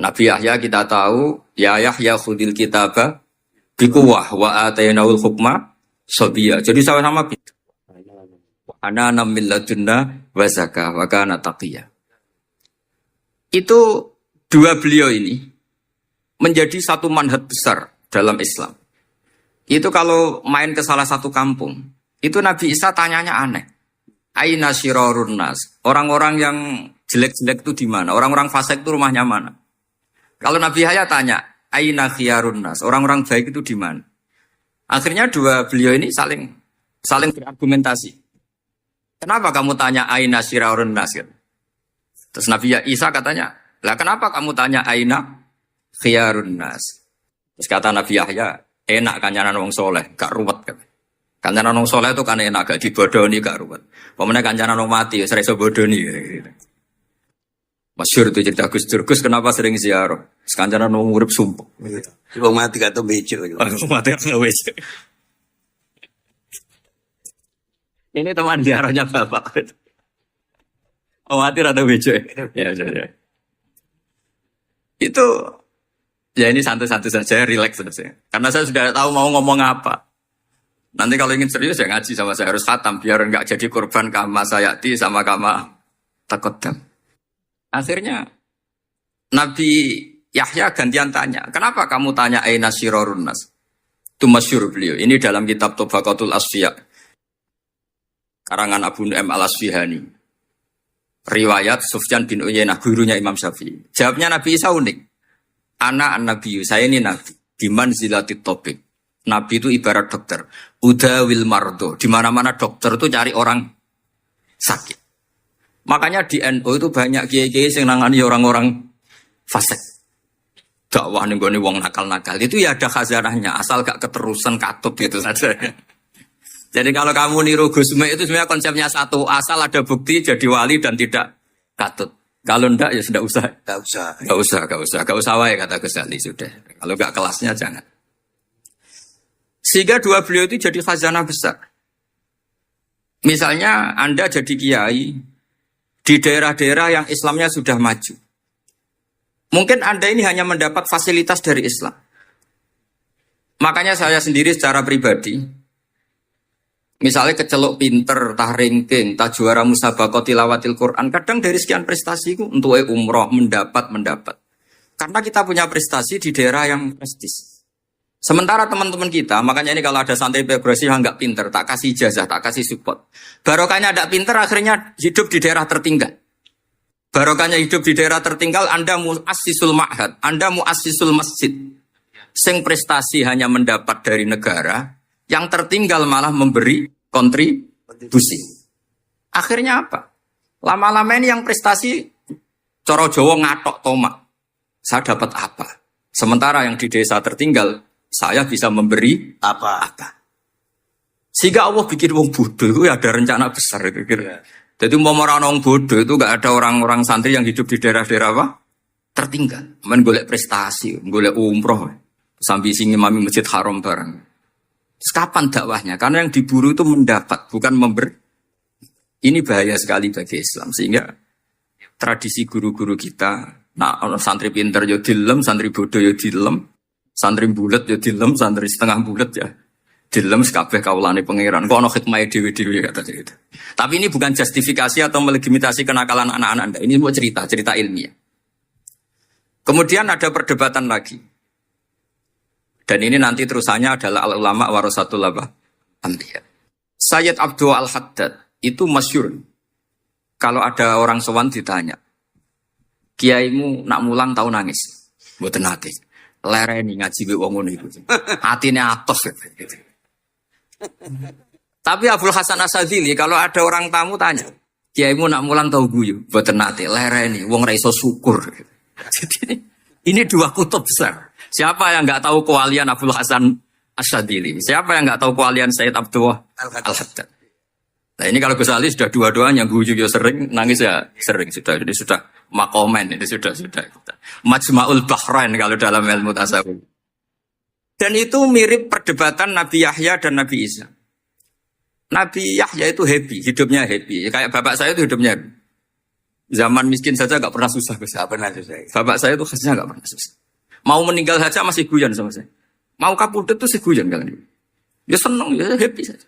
Nabi Yahya kita tahu, ya Yahya khudil kitaba bikuwah wa atainaul hukma sobiyah. Jadi sama-sama pinter. Ana min ladunna wa zakah wa kana taqiyya. Itu dua beliau ini menjadi satu manhaj besar dalam Islam. Itu kalau main ke salah satu kampung, itu Nabi Isa tanyanya aneh. Aina syirarun nas? Orang-orang yang jelek-jelek itu di mana? Orang-orang fasik itu rumahnya mana? Kalau Nabi Yahya tanya, aina khiyarun nas? Orang-orang baik itu di mana? Akhirnya dua beliau ini saling berargumentasi. Kenapa kamu tanya aina syirarun nas? Terus Nabi Isa katanya, lah kenapa kamu tanya aina khiyarun nas? Terus kata Nabi Yahya, enak kancanan wong soleh, gak ruwet kan. Kancanan wong soleh itu kan enak, gak dibodoni, gak ruwet. Pemenang kancanan wong mati, sering bodoni. Masyhur itu cerita Gus Dur. Gus kenapa sering ziarah? Kancanan wong urip sumpah. Wong mati gak tau bejo. Wong mati gak tau bejo. Ini teman ziarahnya bapak. Oh mati rada bejo ya. Ya. Itu ya ini santai-santai saja, relax saja. Karena saya sudah tahu mau ngomong apa. Nanti kalau ingin serius ya ngaji sama saya harus khatam biar enggak jadi korban kama sayati sama kama takodam. Akhirnya Nabi Yahya gantian tanya, kenapa kamu tanya aina syirarun nas? Itu masyhur beliau. Ini dalam kitab Tabaqatul Asfiya karangan Abu Nu'aim Al-Asfihani. Riwayat Sufyan bin Uyainah, gurunya Imam Syafi'i. Jawabnya Nabi Isa unik. Ana an-nabiyyu, saya ini nabi. Diman zilatit topik. Nabi itu ibarat dokter. Udawil mardo. Di mana-mana dokter itu cari orang sakit. Makanya di NU itu banyak kiai-kiai yang nangani orang-orang fasik. Dakwah nih gue wong nakal-nakal. Itu ya ada khazanahnya. Asal gak keterusan katut gitu saja. Jadi kalau kamu niru Gusme itu sebenarnya konsepnya satu. Asal ada bukti jadi wali dan tidak katut. Kalau ndak ya sudah usah. Gak usah wae kata Gus Ali sudah. Kalau gak kelasnya jangan. Sehingga dua beliau itu jadi khazanah besar. Misalnya Anda jadi kiai di daerah-daerah yang Islamnya sudah maju. Mungkin Anda ini hanya mendapat fasilitas dari Islam. Makanya saya sendiri secara pribadi, misalnya kecelok pinter, tah ranking, tah juara musabaqah tilawatil Quran, kadang dari sekian prestasiku untuk umroh mendapat. Karena kita punya prestasi di daerah yang prestis. Sementara teman-teman kita, makanya ini kalau ada santri progresif yang nggak pinter, tak kasih ijazah, tak kasih support. Barokahnya tidak pinter, akhirnya hidup di daerah tertinggal. Barokahnya hidup di daerah tertinggal, Anda muassisul ma'had, Anda muassisul masjid. Sing prestasi hanya mendapat dari negara, yang tertinggal malah memberi kontribusi. Akhirnya apa? Lama-lama ini yang prestasi coro Jawa ngatok tomak. Saya dapat apa? Sementara yang di desa tertinggal, saya bisa memberi apa? Sehingga Allah bikin wong bodoh itu ada rencana besar kira-kira. Jadi mau orang bodoh itu gak ada orang-orang santri yang hidup di daerah-daerah apa? Tertinggal. Golek prestasi, golek umroh, sambil sing imami masjid haram bareng. Terus kapan dakwahnya? Karena yang diburu itu mendapat, bukan memberi. Ini bahaya sekali bagi Islam. Sehingga tradisi guru-guru kita, nah santri pinter yo dilem, santri bodoh yo dilem, santri bulet yo dilem, santri setengah bulet ya dilem kabeh kaulane pangeran. Kok ana hikmahe dhewe-dhewe kata cerita. Tapi ini bukan justifikasi atau melegitimasi kenakalan anak-anak Anda. Ini mau cerita ilmiah. Kemudian ada perdebatan lagi. Dan ini nanti terusannya adalah al-ulama warasatul anbiya. Sayyid Abdul Al-Haddad itu masyhur. Kalau ada orang sowan ditanya, kiaimu nak mulang tau nangis? Mboten nate. Lereni ngaji mbek wong ngono iku. Atine atos gitu. Tapi Abdul Hasan Asyadzili kalau ada orang tamu tanya, kiaimu nak mulang tau guyu? Mboten nate. Lereni wong ra iso syukur. Jadi ini dua kutub besar. Siapa yang nggak tahu kewalian Abdul Hasan Asyadzili? Siapa yang nggak tahu kewalian Sayyid Abdul Al-Haddad? Nah ini kalau Gus Ali sudah dua-duanya guyu ya sering, nangis ya sering sudah. Jadi sudah makomen ini sudah. Majma'ul Bahrain kalau dalam ilmu tasawuf. Dan itu mirip perdebatan Nabi Yahya dan Nabi Isa. Nabi Yahya itu happy, hidupnya happy. Kayak bapak saya itu hidupnya happy. Zaman miskin saja gak pernah susah. Gak pernah susah. Bapak saya itu khasnya gak pernah susah. Mau meninggal saja masih guyon sama saya. Mau kapundhut tuh guyon kalian. Ya seneng, ya happy saja.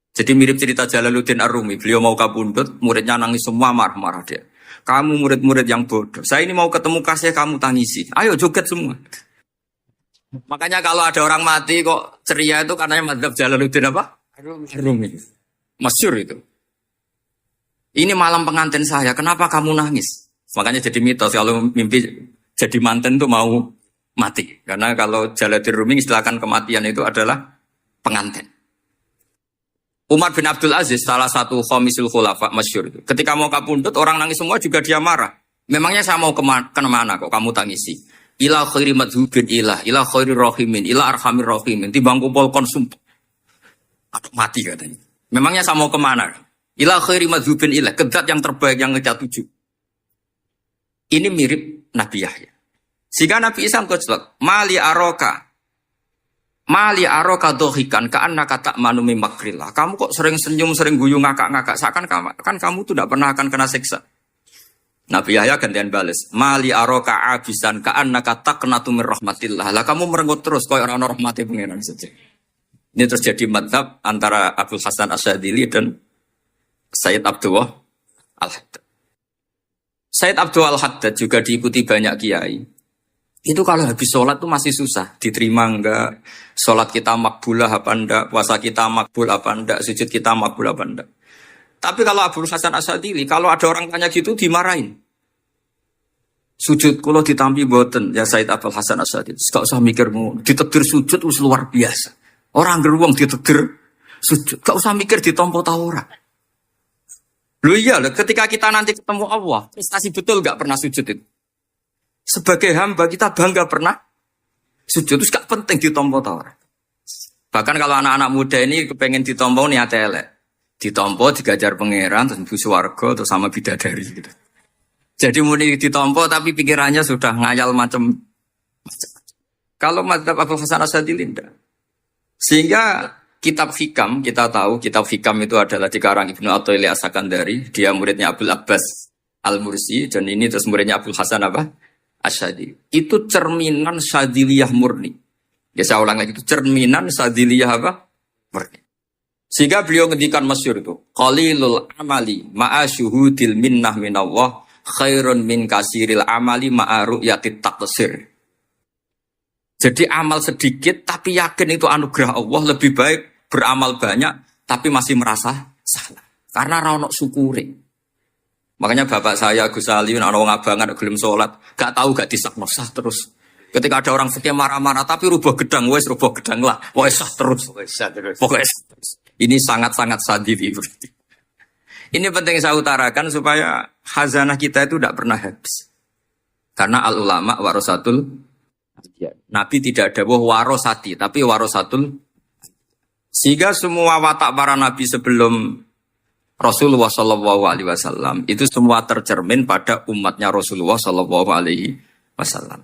Jadi mirip cerita Jalaluddin Ar-Rumi. Beliau mau kapundhut, muridnya nangis semua marah-marah dia. Kamu murid-murid yang bodoh. Saya ini mau ketemu kasih kamu tangisi. Ayo joget semua. Makanya kalau ada orang mati kok ceria itu karena madzhab Jalaluddin apa? Ar-Rumi. Masyhur itu. Ini malam pengantin saya, kenapa kamu nangis? Makanya jadi mitos kalau mimpi jadi manten tuh mau mati. Karena kalau Jalaluddin Rumi istilahkan kematian itu adalah pengantin. Umar bin Abdul Aziz, salah satu khomisul khulafa masyhur itu. Ketika mau kapundhut, orang nangis semua juga dia marah. Memangnya saya mau kemana kok kamu tangisi? Ila khairi madhubin ila khairi rahimin, ila arhamir rahimin. Timbang kumpul konsum. Aduh mati katanya. Memangnya saya mau kemana? Ila khairi madhubin ke zat yang terbaik yang kita tuju. Ini mirip Nabi Yahya. Sehingga Nabi Isa ngeclok, Mali aroka dohikan ka'anna kata manumi makrillah. Kamu kok sering senyum, sering guyu, ngakak-ngakak. Seakan kan kamu tuh tidak pernah akan kena siksa. Nabi Yahya gantian bales. Mali aroka abisan ka'anna kata kenatu min rahmatillah. Lah kamu merengut terus kaya orang rahmati pengiran saja. Ini terjadi madhab antara Abdul Hasan Asyadili dan Sayyid Abdullah Al-Haddad. Sayyid Abdullah Al-Haddad juga diikuti banyak kiai. Itu kalau habis sholat tuh masih susah. Diterima enggak, sholat kita makbulah apa enggak, puasa kita makbul apa enggak, sujud kita makbul apa enggak. Tapi kalau Abdul Hasan Asyadili, kalau ada orang tanya gitu dimarahin. Sujud kalau ditampi boten, ya Sayyid Abdul Hasan Asyadili. Gak usah mikirmu, ditedir sujud us luar biasa. Orang geruang ditedir sujud, gak usah mikir ditompo tawura. Loh iya, ketika kita nanti ketemu Allah, prestasi betul gak pernah sujud itu. Sebagai hamba kita bangga pernah sujud, terus gak penting ditompo tawura. Bahkan kalau anak-anak muda ini kepengen ditompo niat elek. Ditompo, digajar pangeran, terus busu warga, terus sama bidadari gitu. Jadi muni ditompo tapi pikirannya sudah ngayal macam. Kalau madzhab Abdul Hasan Asyadili tidak. Sehingga kitab Hikam, kita tahu kitab Hikam itu adalah dikarang Ibnu Athaillah As-Sakandari, dia muridnya Abdul Abbas Al-Mursi, dan ini terus muridnya Abdul Hasan apa? Asyadili. Itu cerminan Syadiliyah murni. Ya saya ulang lagi, itu cerminan Syadiliyah apa? Murni. Sehingga beliau ngendikan masyhur itu, qalilul amali ma'a syuhudil minnah minallah khairun min kasiril amali ma'a ru'yatit taqsir. Jadi amal sedikit tapi yakin itu anugerah Allah, lebih baik beramal banyak tapi masih merasa salah. Karena ra ono syukure. Makanya bapak saya Gus Ali ana wong abangan gelem salat, gak tahu gak disakno sah terus. Ketika ada orang fikih marah-marah tapi rubah gedang lah, wes sah terus. Pokoknya sah terus. Ini sangat-sangat sadidi. Ini penting saya utarakan supaya khazanah kita itu tidak pernah habis. Karena al-ulama warasatul Nabi tidak ada warosati, tapi warosatul. Sehingga semua watak para nabi sebelum Rasulullah Shallallahu Alaihi Wasallam itu semua tercermin pada umatnya Rasulullah Shallallahu Alaihi Wasallam.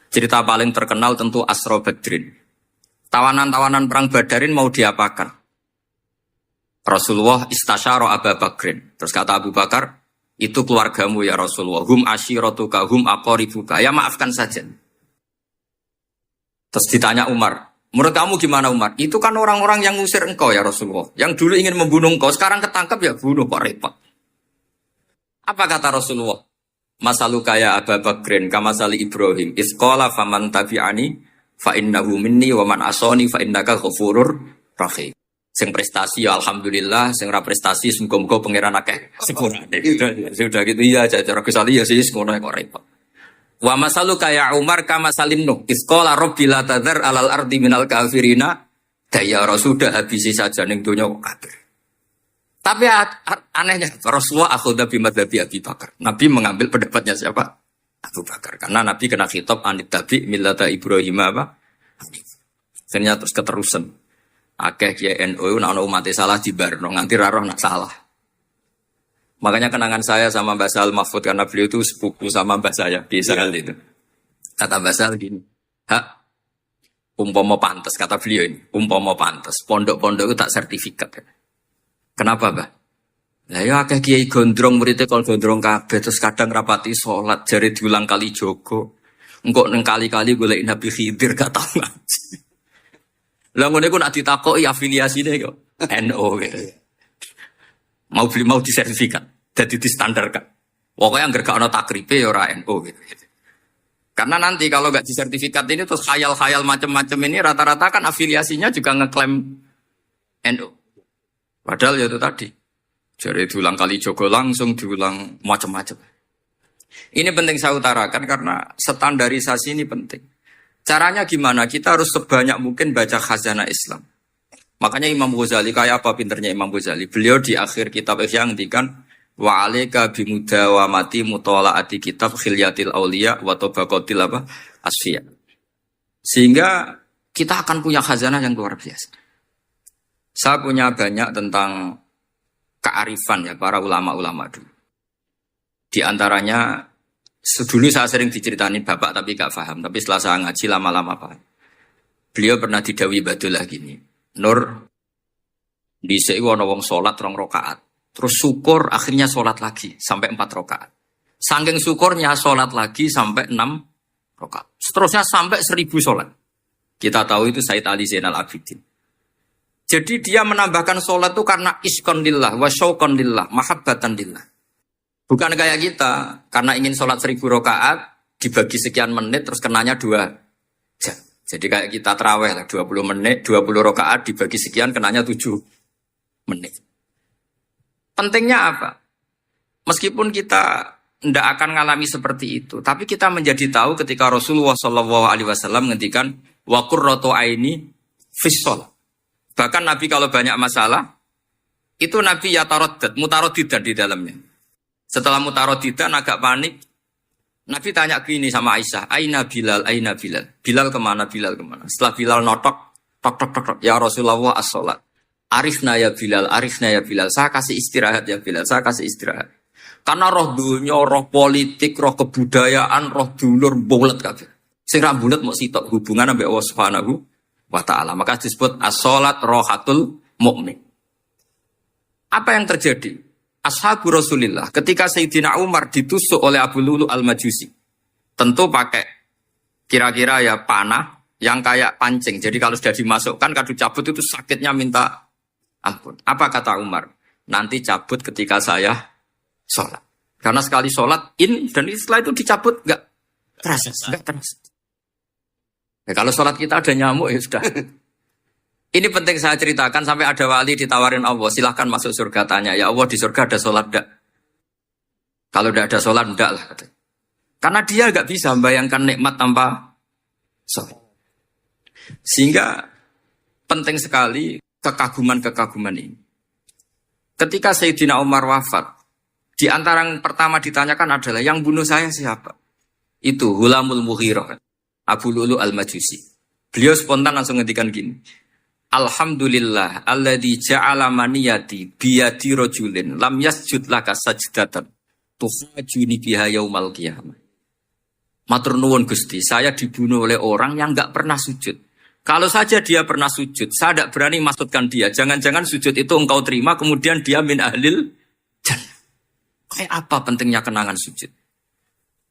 Cerita paling terkenal tentu Asra Badrin. Tawanan-tawanan perang Badarin mau diapakan? Rasulullah istasyara Abu Bakrin. Terus kata Abu Bakar, itu keluargamu ya Rasulullah. Hum asyiratuka, hum aqaribuka. Ya maafkan saja. Terus ditanya Umar, menurut kamu gimana Umar? Itu kan orang-orang yang ngusir engkau ya Rasulullah. Yang dulu ingin membunuh engkau, sekarang ketangkap ya bunuh, kok repot. Apa kata Rasulullah? Masaluka ya Abu Bakrin, kamasali Ibrahim. Isqala faman tabi'ani, fa innahu minni, wa man asoni, fa innaka ghafurur rahim. Sing prestasi ya alhamdulillah, sing ra prestasi muga-muga pangeran akeh sepurane. Sudah gitu iya cara kesali ya sih ngono kok repot. Wa masaluka ya Umar kama salim nuh isqala rabbi la tadzar alal ardi minal kafirina dayara sudah habisi saja ning donya kok kafir. Tapi anehnya Rasulullah akhudha bi madzhabi Abi Bakar. Nabi mengambil pendapatnya siapa? Abu Bakar. Karena Nabi kena khitab anit tabi millata Ibrahim apa? Akhirnya terus keterusan. Akeh kiai NU nak umat salah dibarno nganti ra roh nak salah. Makanya kenangan saya sama Mbak Sal Mahfud karena beliau itu sepupu sama Mbak saya di Israel itu. Kata Mbak Sal gini, hak umpama pantes kata beliau ini, umpama pantes pondok-pondok itu tak sertifikat. Kenapa, Mbak? Lah ya akeh kiai gondrong muridnya kalau gondrong kabeh terus kadang rapati salat jare diulang kali jogo. Engko neng kali-kali golek Nabi Khidir gak tau ngaji. Lah ngene ku nak ditakoki afiliasine kok NU gitu. Mau disertifikat, jadi distandarkan. Pokoknya anggar gak ono takribe ya ora NU gitu. Karena nanti kalau gak disertifikat ini terus khayal-khayal macam-macam ini rata-rata kan afiliasinya juga ngeklaim NU. Padahal ya itu tadi. Jadi diulang kali Jogo langsung diulang macam-macam. Ini penting saya utarakan karena standarisasi ini penting. Caranya gimana? Kita harus sebanyak mungkin baca khazanah Islam. Makanya Imam Ghazali, kayak apa pinternya Imam Ghazali? Beliau di akhir kitab Ihya ngendikan wa alaika bimudawamati mutalaati kitab khilyatil auliya wa tabaqatil asfiya. Sehingga kita akan punya khazanah yang luar biasa. Saya punya banyak tentang kearifan ya para ulama-ulama dulu. Di antaranya dulu saya sering diceritain bapak tapi gak paham. Tapi setelah saya ngaji lama-lama paham. Beliau pernah didawi Badullah gini. Nur, dhisik ana wong salat 2 rakaat. Terus syukur akhirnya salat lagi sampai 4 rakaat. Saking syukurnya salat lagi sampai 6 rakaat. Seterusnya sampai 1000 salat. Kita tahu itu Said Ali Zainal Abidin. Jadi dia menambahkan salat itu karena iskon lillah wa syauqan lillah, mahabbatan lillah. Bukan kayak kita, karena ingin sholat 1000 rakaat, dibagi sekian menit, terus kenanya 2 jam. Jadi kayak kita terawih lah, 20 menit, 20 rakaat, dibagi sekian, kenanya 7 menit. Pentingnya apa? Meskipun kita tidak akan mengalami seperti itu, tapi kita menjadi tahu ketika Rasulullah SAW menghentikan, wa qurratu aini fis shalah. Bahkan Nabi kalau banyak masalah, itu Nabi yataradad, mutaraddidan di dalamnya. Setelah mutaraddidan agak panik, Nabi tanya gini sama Aisyah, Aina Bilal, Aina Bilal. Bilal kemana, Bilal kemana? Setelah Bilal notok, tok tok tok tok, ya Rasulullah as-sholat. Arifna ya Bilal, arifna ya Bilal. Saya kasih istirahat ya Bilal, saya kasih istirahat. Karena roh dunia, roh politik, roh kebudayaan, roh dulur, bulet kabeh. Sing ra bulet mau sitok hubungan ambek Allah Subhanahu wa taala. Maka disebut as-sholat rohatul mukmin. Apa yang terjadi? Ashabu Rasulillah ketika Sayyidina Umar ditusuk oleh Abu Lulu al-Majusi. Tentu pakai kira-kira ya panah yang kayak pancing. Jadi kalau sudah dimasukkan kadu cabut itu sakitnya minta ampun. Apa kata Umar? Nanti cabut ketika saya sholat. Karena sekali sholat dan setelah itu dicabut enggak terasa. Ya, kalau sholat kita ada nyamuk ya sudah. Ini penting saya ceritakan sampai ada wali ditawarin Allah, silahkan masuk surga, tanya, ya Allah di surga ada sholat enggak? Kalau tidak ada sholat enggak lah. Karena dia enggak bisa membayangkan nikmat tanpa sholat. Sehingga penting sekali kekaguman-kekaguman ini. Ketika Sayyidina Umar wafat, di antara yang pertama ditanyakan adalah yang bunuh saya siapa? Itu Hulamul Mughirah, Abu Lu'lu al-Majusi. Beliau spontan langsung ngendikan gini. Alhamdulillah alladzi ja'ala maniyati biyadi rajulin lam yasjud laka sajdatan tuhajuni biha yaumal qiyamah. Matur nuwun Gusti, saya dibunuh oleh orang yang enggak pernah sujud. Kalau saja dia pernah sujud, saya tidak berani maksudkan dia. Jangan-jangan sujud itu engkau terima kemudian dia min ahlil jannah. Kayak apa pentingnya kenangan sujud?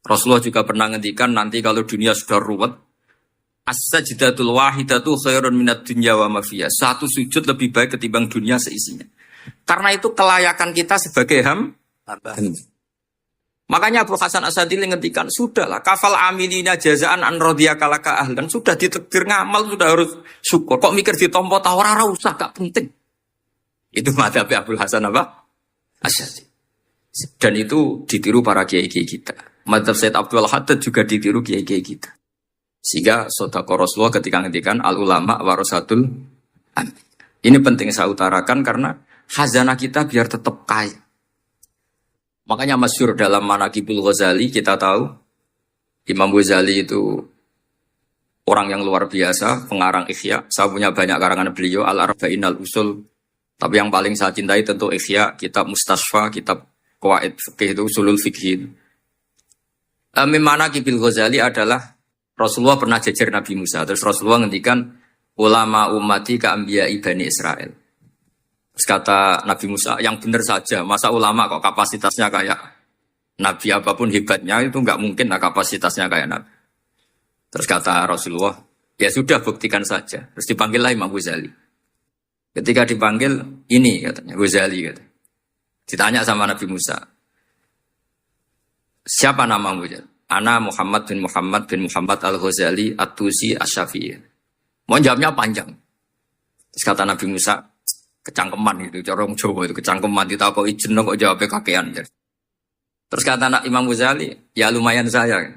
Rasulullah juga pernah ngendikan nanti kalau dunia sudah ruwet, as-sajdatul wahidatu khairun minad dunya wa ma fiha. Satu sujud lebih baik ketimbang dunia seisinya. Karena itu kelayakan kita sebagai hamba. Makanya Abu Hasan Asadili ngendikan, sudahlah kafal amilina jazaan an radiyaka laka ahlan. Sudah ditakdir ngamal, sudah harus syukur. Kok mikir ditompo ta ora usah, gak penting. Itu madzhab Abu Hasan apa? Asadili. Dan itu ditiru para kiai-kiai kita. Madzhab Said Abdul Haddad juga ditiru kiai-kiai kita. Sehingga sedekah Rasulullah ketika ngendikan al ulama warasatul anbiya. Ini penting saya utarakan karena khazanah kita biar tetap kaya. Makanya masyhur dalam Manaqibul Ghazali kita tahu Imam Ghazali itu orang yang luar biasa, pengarang Ihya. Saya punya banyak karangan beliau, Al-Arba'in Al-Usul. Tapi yang paling saya cintai tentu Ihya, kitab Mustasfa, kitab Qawaid Fikih itu, Usulul Fikih. Mimana Kibil Ghazali adalah Rasulullah pernah jejer Nabi Musa. Terus Rasulullah ngendikan, ulama ummati ka'ambiyai Bani Israel. Terus kata Nabi Musa, yang benar saja, masa ulama kok kapasitasnya kayak Nabi apapun hebatnya, itu nggak mungkin lah kapasitasnya kayak Nabi. Terus kata Rasulullah, ya sudah buktikan saja. Terus dipanggillah Imam Ghazali. Ketika dipanggil, ini katanya, Ghazali kata. Ditanya sama Nabi Musa, siapa namamu? Ana Muhammad bin Muhammad Al-Ghazali At-Tusi Asy-Syafi'i. Mau jawabnya panjang. Terus kata Nabi Musa, kecangkeman itu, corong Jawa itu kecangkeman, ditakoki jeneng kok jawabnya kakean. Terus kata Imam Ghazali, ya lumayan saya.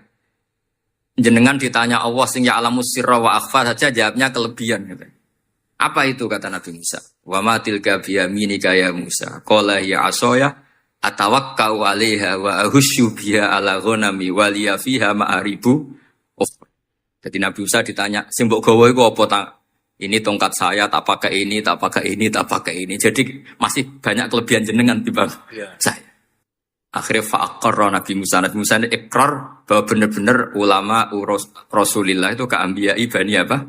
Jenengan ditanya Allah sing ya'lamus sirra wa akhfa saja jawabnya kelebihan gitu. Apa itu kata Nabi Musa? Wa ma tilka biyaminika ya Musa. Qala ya asaya atawakkau 'alaiha wa ahusyu biha 'ala ghanami wa liya fiha ma'aribu. Jadi Nabi Musa ditanya, sing mbok gawa iku apa ta? Ini tongkat saya, tak pakai ini, tak pakai ini, tak pakai ini. Jadi masih banyak kelebihan jenengan timbang saya. Akhirnya fa'aqarra Nabi Musa ini ikrar bahwa benar-benar ulama Rasulillah itu keambiyai Bani apa?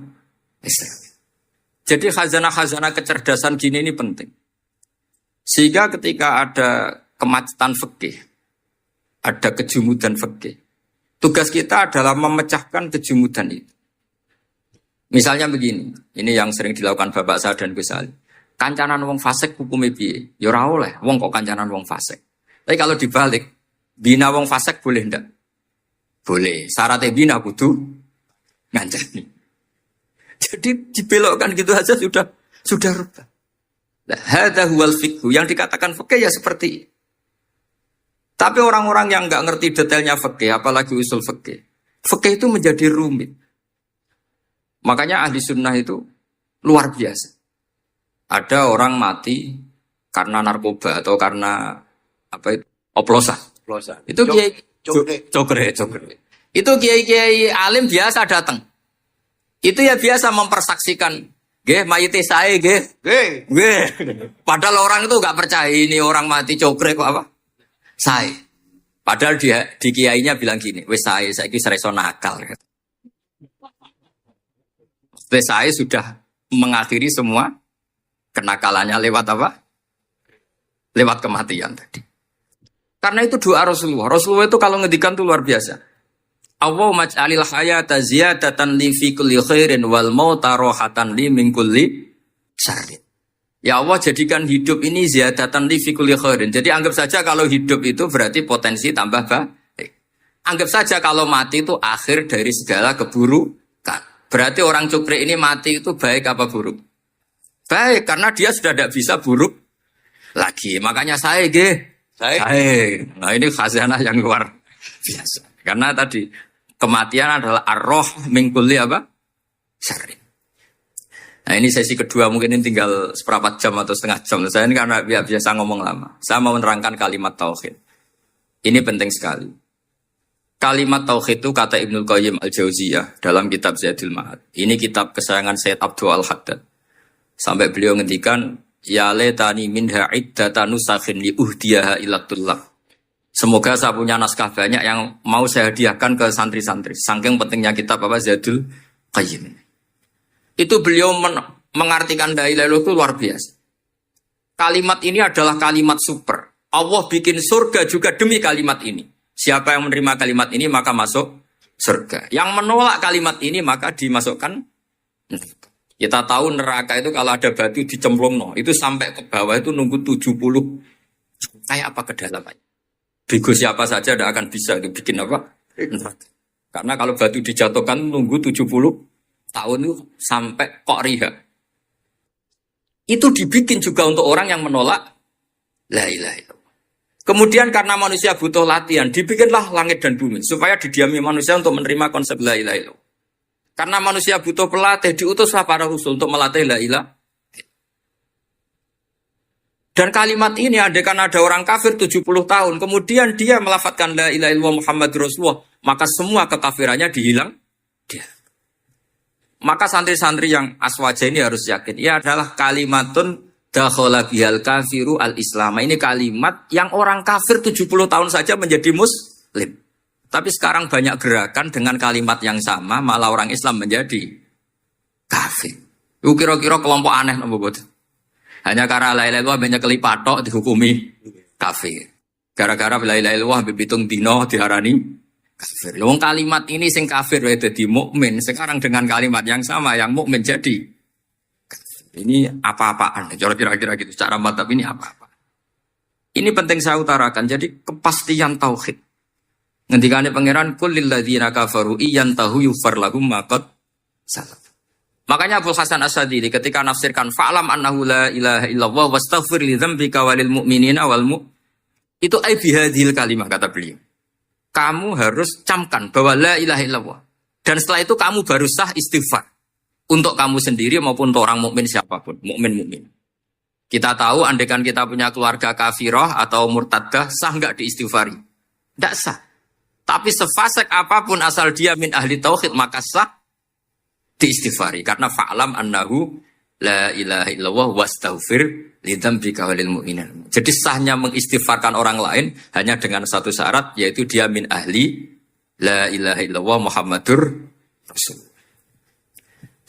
Israel. Jadi khazanah-khazanah kecerdasan gini ini penting. Sehingga ketika ada kemacetan fikih, ada kejumudan fikih, tugas kita adalah memecahkan kejumudan itu. Misalnya begini, ini yang sering dilakukan Bapak saya dan Gus Ali. Kancanan wong fasik hukumnya piye? Ya ora oleh, wong kok kancanan wong fasik. Tapi kalau dibalik, bina wong fasik boleh ndak? Boleh. Syaratnya bina kudu ngancani. Jadi dibelokkan gitu aja sudah rubah. Nah, hadza huwal fiqhu. Yang dikatakan fikih ya seperti ini. Tapi orang-orang yang enggak ngerti detailnya fikih, apalagi usul fikih, fikih itu menjadi rumit. Makanya ahli sunnah itu luar biasa. Ada orang mati karena narkoba atau karena apa itu? Oplosan. Itu kiai cokre. Itu kiai alim biasa datang. Itu ya biasa mempersaksikan, nggih mayite sae nggih. Nggih. Padahal orang itu enggak percaya ini orang mati cokre kok apa? Sae. Padahal dia di kiainya bilang gini, wis sae saiki iso nakal. Wis sae sudah mengakhiri semua kenakalannya lewat apa? Lewat kematian tadi. Karena itu doa Rasulullah. Rasulullah itu kalau ngedikan itu luar biasa. Allahumma ij'alil hayata ziyadatan li fi kulli khairin wal mauta rohatan li min kulli syarrin. Ya Allah jadikan hidup ini ziyadatan li fi kulli khairin. Jadi anggap saja kalau hidup itu berarti potensi tambah baik. Anggap saja kalau mati itu akhir dari segala keburukan. Berarti orang cukri ini mati itu baik apa buruk? Baik, karena dia sudah tidak bisa buruk lagi. Makanya saya nah ini khazanah yang luar biasa. Karena tadi kematian adalah arroh min kulli apa? Syarrin. Nah ini sesi kedua, mungkin ini tinggal seperempat jam atau setengah jam. Saya ini karena biasa ngomong lama. Saya mau menerangkan kalimat tauhid. Ini penting sekali. Kalimat tauhid itu kata Ibnul Qayyim Al-Jauziyah dalam kitab Zadul Ma'ad. Ini kitab kesayangan Sayyid Abdul Al-Haddad. Sampai beliau ngendikan, ya letani minha iddata nusakhin li uhdiyaha ilatullah. Semoga saya punya naskah banyak yang mau saya hadiahkan ke santri-santri. Saking pentingnya kitab apa Zadul Qayyim. Itu beliau mengartikan la ilaha illallah itu luar biasa. Kalimat ini adalah kalimat super. Allah bikin surga juga demi kalimat ini. Siapa yang menerima kalimat ini maka masuk surga. Yang menolak kalimat ini maka dimasukkan neraka. Kita tahu neraka itu kalau ada batu dicemplung, itu sampai ke bawah itu nunggu 70. Kayak apa kedalamannya? Bego siapa saja tidak akan bisa itu bikin apa? Neraka. Karena kalau batu dijatuhkan nunggu 70 tahun itu sampai kok riha. Itu dibikin juga untuk orang yang menolak la ilaha illallah. Kemudian karena manusia butuh latihan, dibikinlah langit dan bumi supaya didiami manusia untuk menerima konsep la ilaha illallah. Karena manusia butuh pelatih, diutuslah para rasul untuk melatih la ilaha. Dan kalimat ini andaikan ada orang kafir 70 tahun, kemudian dia melafadzkan la ilaha illallah Muhammad Rasulullah, maka semua kekafirannya dihilang. Maka santri-santri yang aswaja ini harus yakin. Ia adalah kalimatun dakhala bihal kafiru al-islam. Ini kalimat yang orang kafir 70 tahun saja menjadi muslim. Tapi sekarang banyak gerakan dengan kalimat yang sama, malah orang Islam menjadi kafir. Itu kira-kira kelompok aneh nopo boten. Hanya karena la ilaha illallah banyak kelipatok dihukumi kafir. Gara-gara la ilaha illallah bibitung dino diarani kafir. Wong kalimat ini sing kafir wae dadi mukmin. Sekarang dengan kalimat yang sama yang mukmin jadi kafir. Ini apa-apaan? Kira-kira gitu. Secara madzhab ini apa-apa. Ini penting saya utarakan. Jadi kepastian tauhid. Ngendikane pangeran kul lil ladzina kafaru iyantahu yufar lahum maqad salaf. Makanya Abu Hasan Asy'adzili ketika nafsirkan fa'lam annahu la ilaha illallah wastaghfir li dzambika walil mu'minina wal itu ai bihadhil kalimah kata beliau. Kamu harus camkan bahwa la ilaha illallah. Dan setelah itu kamu baru sah istighfar. Untuk kamu sendiri maupun untuk orang mukmin siapapun. Mukmin. Kita tahu andaikan kita punya keluarga kafirah atau murtadah, sah enggak diistighfari? Tidak sah. Tapi sefasik apapun asal dia min ahli tauhid, maka sah diistighfari. Karena fa'lam annahu la ilaha illallah wastaghfir lidzambika walil mu'minin. Jadi sahnya mengistighfarkan orang lain hanya dengan satu syarat, yaitu dia min ahli la ilaha illallah Muhammadur Rasul.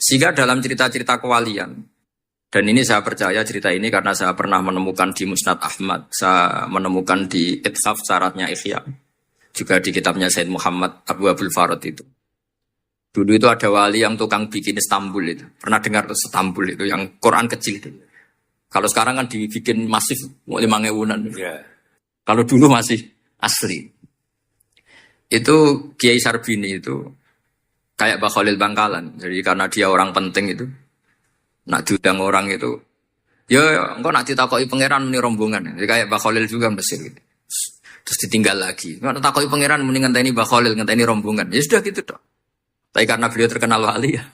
Sehingga dalam cerita-cerita kewalian, dan ini saya percaya cerita ini karena saya pernah menemukan di Musnad Ahmad, saya menemukan di Ithaf syaratnya Ihya, juga di kitabnya Said Muhammad Abu Abdul Farad itu. Dulu itu ada wali yang tukang bikin Istanbul itu. Pernah dengar tuh Istanbul itu yang Quran kecil itu. Kalau sekarang kan dibikin masif 5.000-an. Ya. Kalau dulu masih asli. Itu Kiai Sarbini itu kayak Mbah Khalil Bangkalan. Jadi karena dia orang penting itu, nak diundang orang itu, ya engkau nak ditakoki pangeran muni rombongan. Jadi kayak Mbah Khalil juga Mesir gitu. Terus ditinggal lagi. Nak ditakoki pangeran muni ngenteni Mbah Khalil, ngenteni rombongan. Ya sudah gitu dong. Tapi karena beliau terkenal wali ya.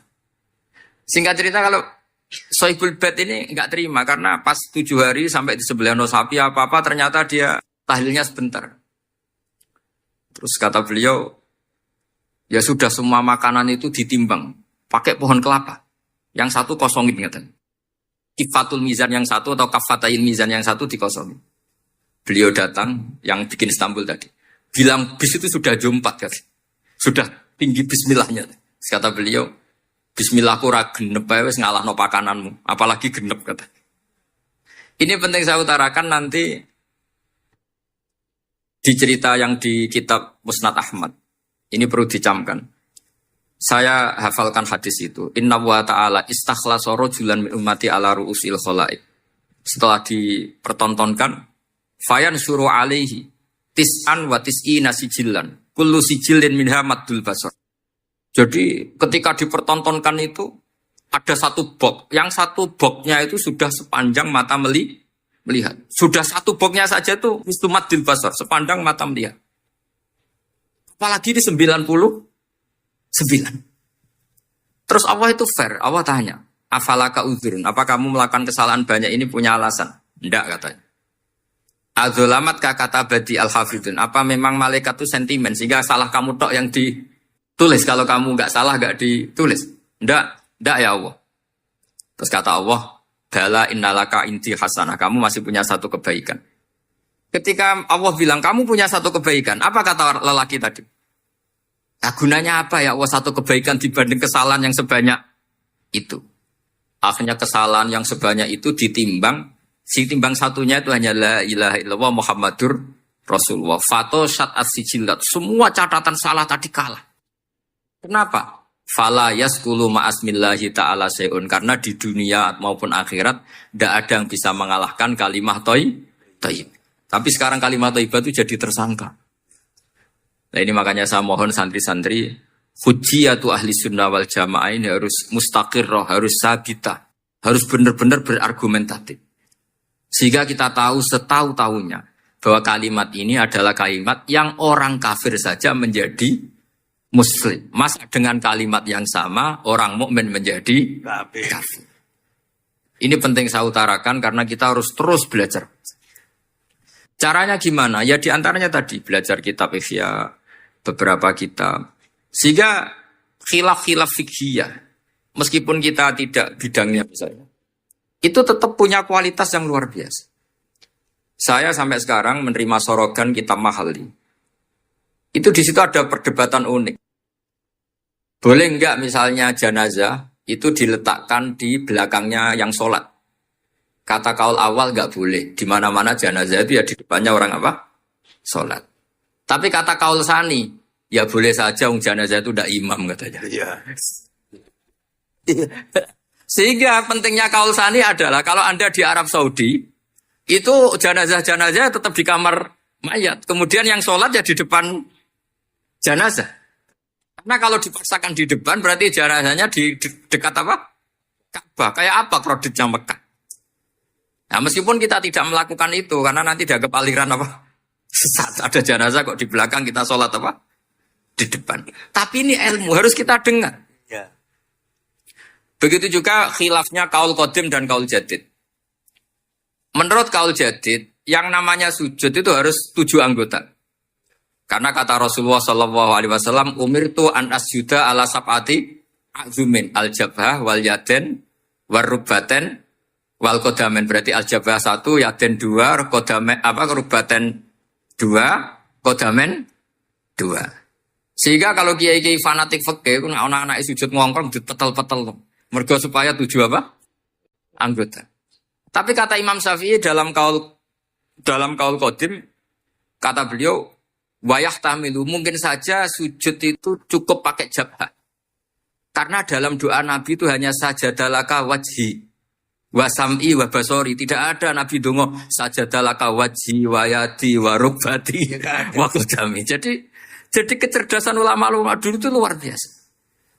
Singkat cerita kalau Sohibul Bait ini enggak terima karena pas 7 hari sampai di sebelah sapi apa-apa ternyata dia tahlilnya sebentar. Terus kata beliau, ya sudah semua makanan itu ditimbang pakai pohon kelapa. Yang satu kosongin katanya. Kifatul mizan yang satu atau kafatayin mizan yang satu dikosongin. Beliau datang yang bikin Istanbul tadi. Bilang bis itu sudah jumpat kan. Sudah tinggi bismillahnya. Kata beliau, bismillahku ra genep ae wis ngalahno pakananmu, apalagi genep kata. Ini penting saya utarakan nanti di cerita yang di kitab Musnad Ahmad. Ini perlu dicamkan. Saya hafalkan hadis itu. Inna wa ta'ala istakhlasa rajulan min ummati ala ru'usil khalaik. Setelah dipertontonkan, fayan syuru alaihi tis'an wa tis'ina sijillan. Kullu sijilin minha maddul basar. Jadi ketika dipertontonkan itu ada satu box. Yang satu boxnya itu sudah sepanjang mata melihat. Sudah satu boxnya saja itu mistu maddul basar, sepanjang mata melihat. Apalagi di 99. Terus Allah itu fair. Allah tanya, afalaka udzurun, apa kamu melakukan kesalahan banyak ini punya alasan? Tidak katanya. Adzolamat kata badi al-hafidun. Apa memang malaikat itu sentimen sehingga salah kamu tok yang ditulis, kalau kamu nggak salah nggak ditulis? Ndak ya Allah. Terus kata Allah, bala innalaka inti hasanah, kamu masih punya satu kebaikan. Ketika Allah bilang kamu punya satu kebaikan, apa kata lelaki tadi? Nah, gunanya apa ya Allah satu kebaikan dibanding kesalahan yang sebanyak itu? Akhirnya kesalahan yang sebanyak itu ditimbang. Si timbang satunya itu hanya la ilaha illallah Muhammadur Rasulullah. Fato syat'at sijilat. Semua catatan salah tadi kalah. Kenapa? Fala yaskulu ma'asmillahi ta'ala se'un. Karena di dunia maupun akhirat tidak ada yang bisa mengalahkan kalimah thayyib. Tapi sekarang kalimah thayyibah itu jadi tersangka. Nah ini makanya saya mohon santri-santri hujjiyatu ahli sunnah wal jamaah ini harus mustaqirrah, harus sabitah, harus benar-benar berargumentatif. Sehingga kita tahu setahu-tahunya bahwa kalimat ini adalah kalimat yang orang kafir saja menjadi muslim. Masa dengan kalimat yang sama orang mukmin menjadi kafir. Ini penting saya utarakan karena kita harus terus belajar. Caranya gimana? Ya diantaranya tadi belajar kitab Ihya, beberapa kitab. Sehingga khilaf-khilaf fikhiyah meskipun kita tidak bidangnya misalnya, itu tetap punya kualitas yang luar biasa. Saya sampai sekarang menerima sorogan kitab Mahalli. Itu di situ ada perdebatan unik. Boleh enggak misalnya jenazah itu diletakkan di belakangnya yang sholat? Kata kaul awal enggak boleh. Di mana-mana jenazah itu ya di depannya orang apa? Sholat. Tapi kata kaul sani, ya boleh saja jenazah itu enggak imam katanya. Iya. Sehingga pentingnya kaul sani adalah kalau Anda di Arab Saudi, itu jenazah-jenazah tetap di kamar mayat. Kemudian yang sholat ya di depan jenazah. Karena kalau dipaksakan di depan berarti jenazahnya di dekat apa? Ka'bah. Kayak apa kreditnya Mekah? Nah, meskipun kita tidak melakukan itu karena nanti dianggap aliran apa? Sesat. Ada jenazah kok di belakang kita sholat apa? Di depan. Tapi ini ilmu harus kita dengar. Ya. Begitu juga khilafnya kaul qadim dan kaul jadid. Menurut kaul jadid, yang namanya sujud itu harus 7 anggota. Karena kata Rasulullah SAW, umirtu an asjuda ala sab'ati azumin al-jabhah wal yaden wal rubbaten wal kodamen. Berarti al-jabhah 1, yaden 2, kodamen rubaten 2, kodamen 2. Sehingga kalau kiai-kiai fanatik fikih, anak-anak sujud ngongkrong dipetel-petel. Mergo supaya 7 apa? Anggota. Tapi kata Imam Syafi'i dalam kaul qadim, kata beliau, wayah tamilu, mungkin saja sujud itu cukup pakai jabhah. Karena dalam doa Nabi itu hanya sajadalaka wajhi, wasam'i wa basori. Tidak ada Nabi dongo sajadalaka wajhi, wayati, warubati, wakudami. Jadi kecerdasan ulama-ulama dulu itu luar biasa.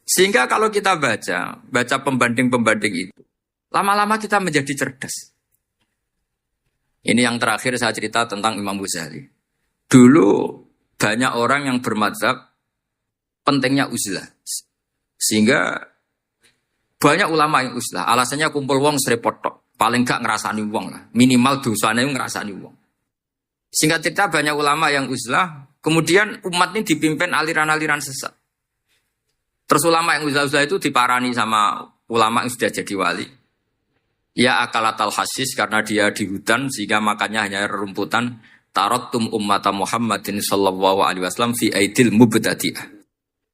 Sehingga kalau kita baca pembanding-pembanding itu, lama-lama kita menjadi cerdas. Ini yang terakhir saya cerita tentang Imam Ghazali. Dulu banyak orang yang bermadzhab pentingnya uzlah. Sehingga banyak ulama yang uzlah. Alasannya kumpul wong serepot tok. Paling gak ngerasani wong lah. Minimal dosanya ngerasani wong. Singkat cerita banyak ulama yang uzlah. Kemudian umat ini dipimpin aliran-aliran sesat. Terus ulama yang uzlah itu diparani sama ulama yang sudah jadi wali. Ya akalatal hasis karena dia di hutan sehingga makannya hanya rumputan. Taraktum ummata Muhammadin sallallahu alaihi wasallam fi aidil mubtadi'ah.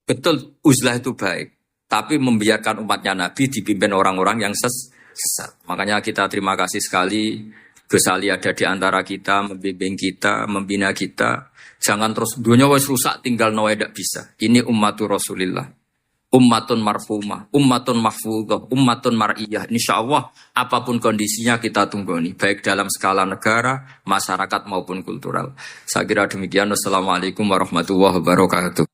Betul uzlah itu baik, tapi membiarkan umatnya Nabi dipimpin orang-orang yang sesat. Makanya kita terima kasih sekali Gus Ali ada di antara kita, membimbing kita, membina kita. Jangan terus dunia wis rusak tinggal nawa tidak bisa. Ini ummatur Rasulillah. Ummatun marfumah, ummatun mahfudhah, ummatun mar'iyah. Insyaallah apapun kondisinya kita tunggoni, baik dalam skala negara, masyarakat maupun kultural. Saya kira demikian. Wassalamualaikum warahmatullahi wabarakatuh.